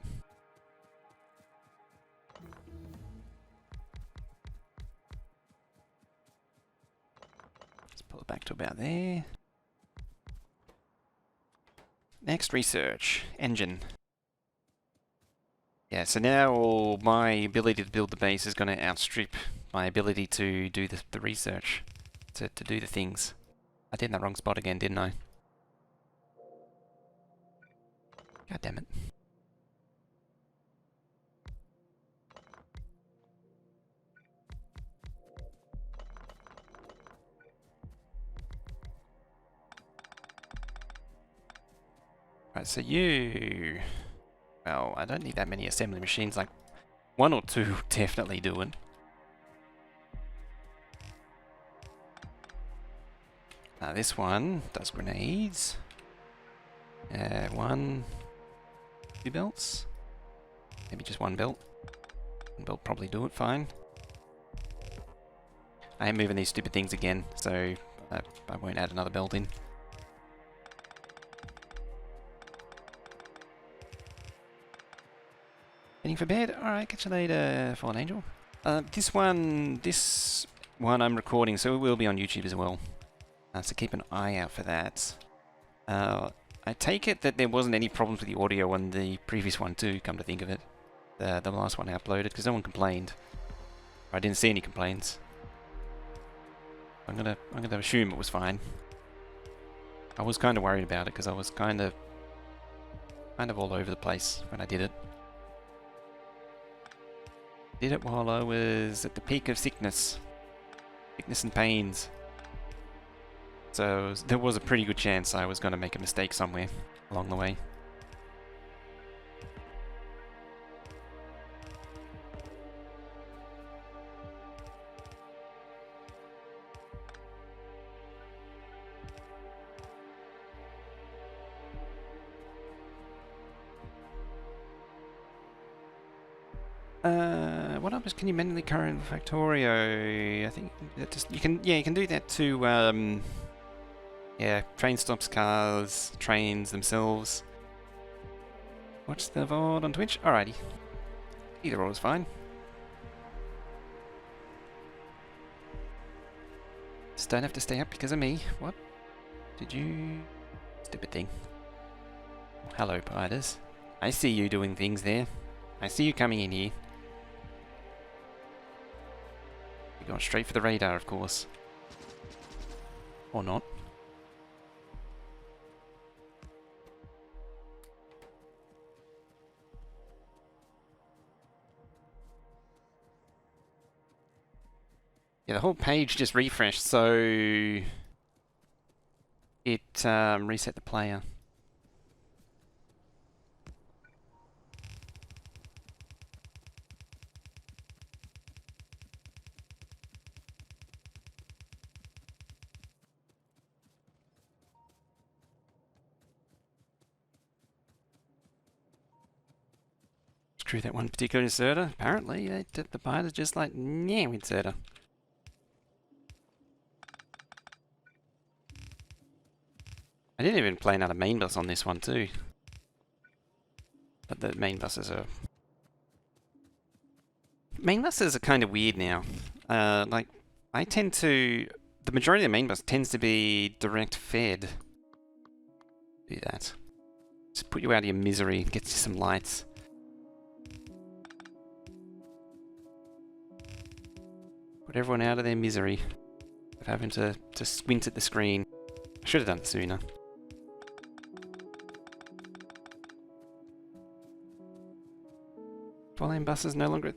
Let's pull it back to about there. Next, research. Engine. Yeah, so now my ability to build the base is going to outstrip my ability to do the research, to do the things. I did in the wrong spot again, didn't I? God damn it. Right, so you... Well, I don't need that many assembly machines, like one or two definitely do it. This one does grenades. One, two belts. Maybe just one belt. One belt probably do it fine. I am moving these stupid things again, so I won't add another belt in. Heading for bed? Alright, catch you later, Fallen Angel. This one I'm recording, so it will be on YouTube as well. So keep an eye out for that. I take it that there wasn't any problems with the audio on the previous one too, come to think of it. The last one I uploaded, because no one complained. I didn't see any complaints. I'm gonna assume it was fine. I was kind of worried about it, because I was kind of all over the place when I did it. Did it while I was at the peak of sickness. Sickness and pains. So there was a pretty good chance I was going to make a mistake somewhere along the way. What else can you manually current Factorio? I think that just you can do that to Yeah, train stops cars, trains themselves. Watch the VOD on Twitch? Alrighty. Either or is fine. Just don't have to stay up because of me. What? Did you... Stupid thing. Hello, Piders. I see you doing things there. I see you coming in here. You're going straight for the radar, of course. Or not. Yeah, the whole page just refreshed, so it reset the player. Screw that one particular inserter. Apparently, the buyers just like, yeah, inserter. I didn't even play another main bus on this one too. But the main buses are... Main buses are kind of weird now. Like, I tend to... The majority of the main bus tends to be direct fed. Do that. Just put you out of your misery, get you some lights. Put everyone out of their misery of having to squint at the screen. I should have done it sooner. 12-lane buses no longer...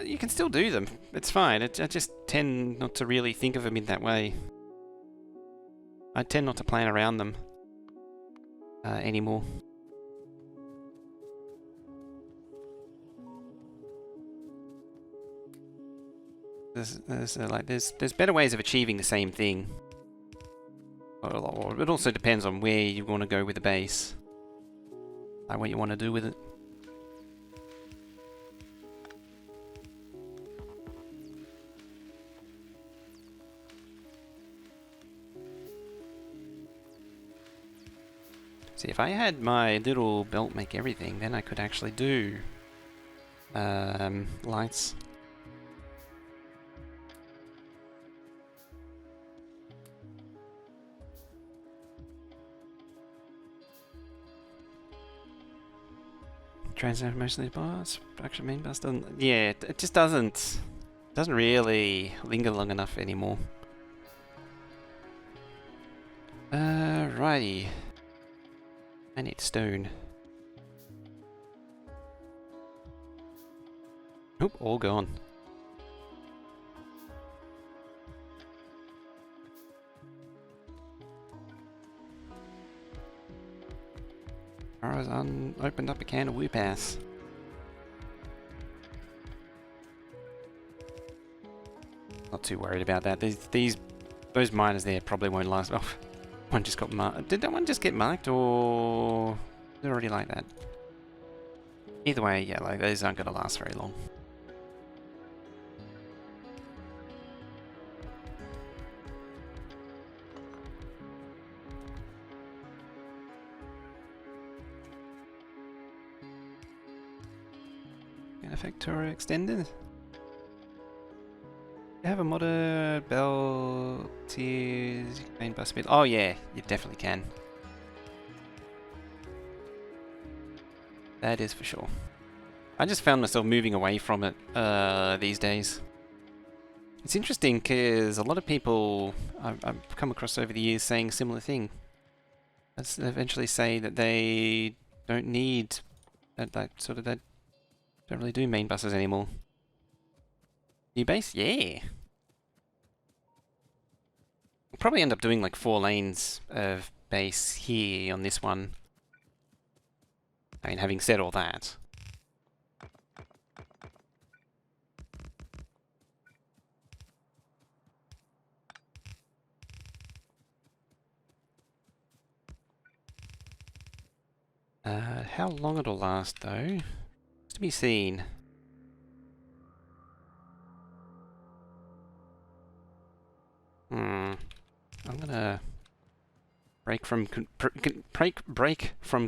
you can still do them. It's fine. I just tend not to really think of them in that way. I tend not to plan around them anymore. There's better ways of achieving the same thing. Or it also depends on where you want to go with the base. Like what you want to do with it. See, if I had my little belt make everything, then I could actually do lights. Transfer most of these bars. Production main bus doesn't. Yeah, it just doesn't really linger long enough anymore. Righty. I need stone. Nope, all gone. I was opened up a can of whoop ass. Not too worried about that. Those miners there probably won't last. Oh, one just got marked. Did that one just get marked, or is it already like that? Either way, yeah, like those aren't going to last very long. Factorio extended. You have a modder bell tiers main bus speed. Oh yeah, you definitely can. That is for sure. I just found myself moving away from it these days. It's interesting because a lot of people I've come across over the years saying a similar thing. They eventually say that they don't need that don't really do main buses anymore. New base? Yeah. We'll probably end up doing like 4 lanes of base here on this one. I mean, having said all that. How long it'll last though? To be seen. I'm gonna break from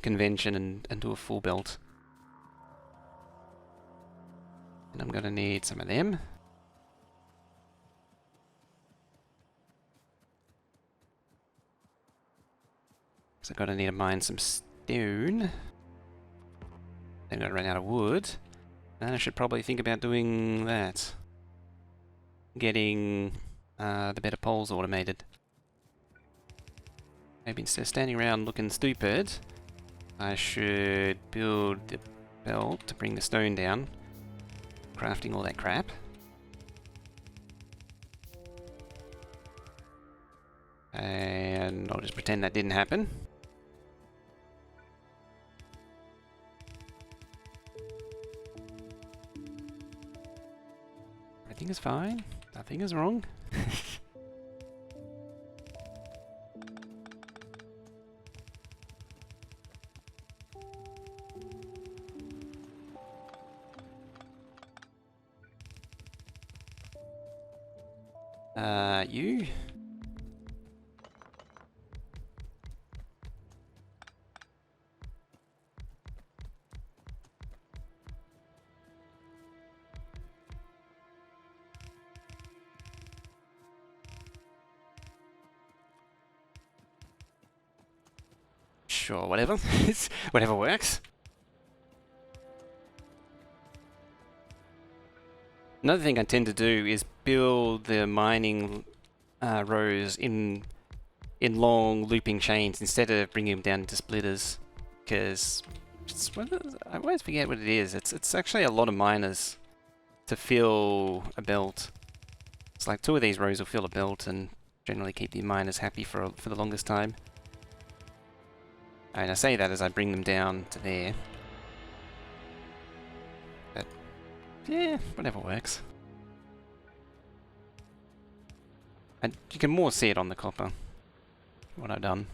convention and do a full belt. And I'm gonna need some of them. So I'm gonna need to mine some stone. I'm gonna run out of wood. And I should probably think about doing that. Getting the better poles automated. Maybe instead of standing around looking stupid, I should build the belt to bring the stone down. Crafting all that crap. And I'll just pretend that didn't happen. Everything is fine. Nothing is wrong. You? Sure, whatever. Whatever works. Another thing I tend to do is build the mining rows in long looping chains instead of bringing them down into splitters, because I always forget what it is. It's actually a lot of miners to fill a belt. It's like 2 of these rows will fill a belt and generally keep the miners happy for the longest time. And I say that as I bring them down to there. But yeah, whatever works. And you can more see it on the copper. What I've done.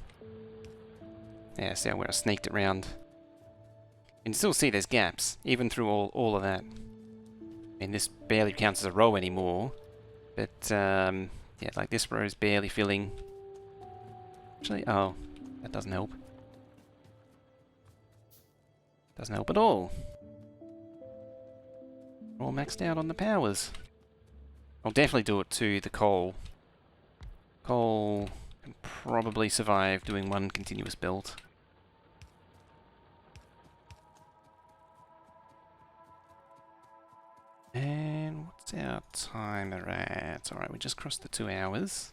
Yeah, see where I snaked it around. You can still see there's gaps, even through all of that. I mean, this barely counts as a row anymore. But, yeah, like this row is barely filling. Actually, oh, that doesn't help. Doesn't help at all. We're all maxed out on the powers. I'll definitely do it to the coal. Coal can probably survive doing one continuous build. And what's our timer at? Alright, we just crossed the 2 hours.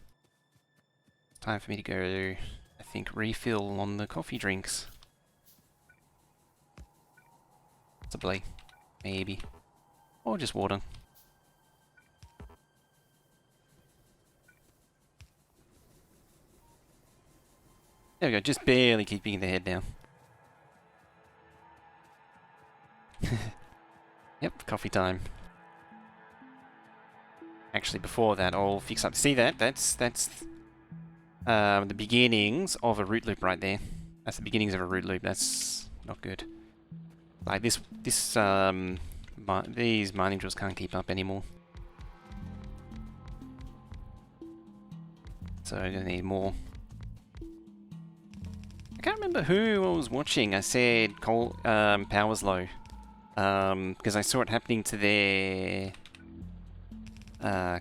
It's time for me to go, I think, refill on the coffee drinks. Possibly. Maybe. Or just water. There we go, just barely keeping the head down. Yep, coffee time. Actually, before that, I'll fix up. See that? That's the beginnings of a root loop right there. That's the beginnings of a root loop. That's not good. Like these mining drills can't keep up anymore. So I'm gonna need more. I can't remember who I was watching. I said coal power's low. Because I saw it happening to their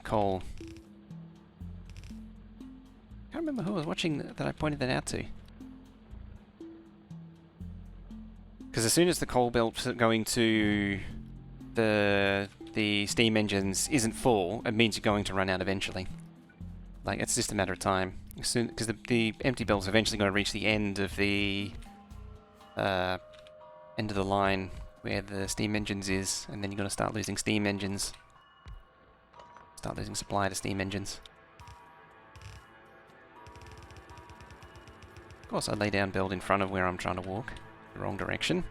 coal. I can't remember who I was watching that I pointed that out to. Because as soon as the coal belt going to the steam engines isn't full, it means you're going to run out eventually. Like, it's just a matter of time. Because the empty belt's eventually going to reach the end of the line where the steam engines is, and then you're going to start losing steam engines. Start losing supply to steam engines. Of course, I lay down belt in front of where I'm trying to walk. The wrong direction.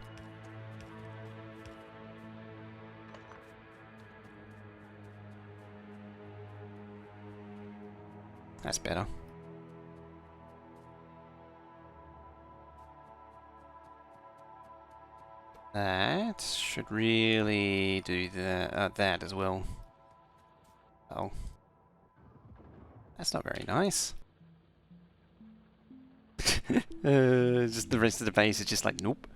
That's better. That should really do that as well. Oh. That's not very nice. Just the rest of the base is just like, nope.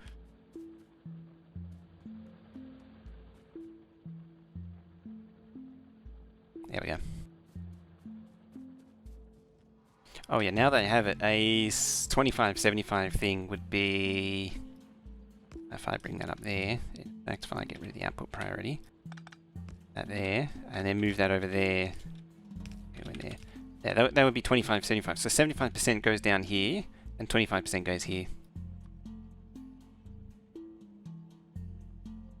There we go. Oh yeah, now they have it, a 2575 thing would be, if I bring that up there, in fact if I get rid of the output priority, that there, and then move that over there, go in there. Yeah, that would be 2575. So 75% goes down here, and 25% goes here.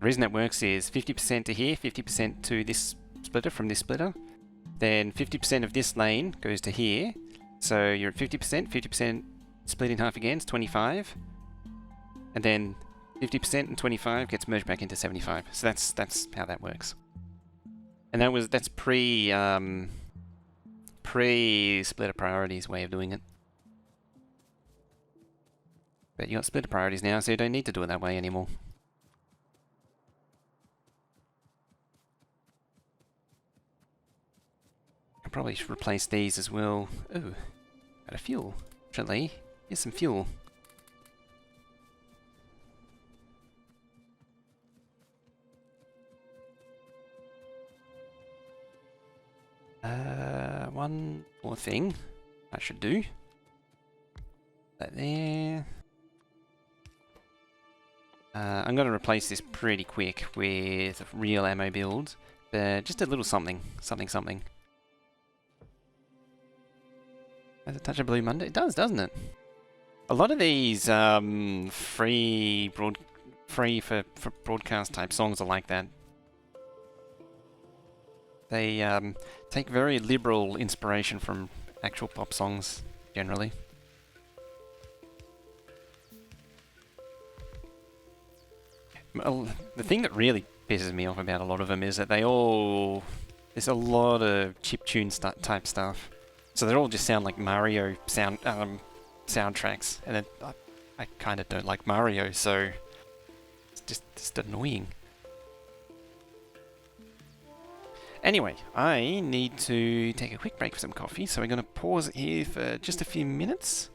The reason that works is 50% to here, 50% to this splitter from this splitter, then 50% of this lane goes to here, so you're at 50%, 50% split in half again, it's 25, and then 50% and 25 gets merged back into 75. So that's how that works. And that's pre-splitter priorities way of doing it. But you got splitter priorities now, so you don't need to do it that way anymore. I probably should replace these as well. Ooh, got a fuel. Actually, here's some fuel. One more thing I should do. That there. I'm going to replace this pretty quick with a real ammo build, but just a little something. Has it touch a Blue Monday? It does, doesn't it? A lot of these free for broadcast type songs are like that. They take very liberal inspiration from actual pop songs, generally. Well, the thing that really pisses me off about a lot of them is that there's a lot of chiptune type stuff. So they all just sound like Mario soundtracks, and I kind of don't like Mario, so it's just annoying. Anyway, I need to take a quick break for some coffee, so we're going to pause it here for just a few minutes.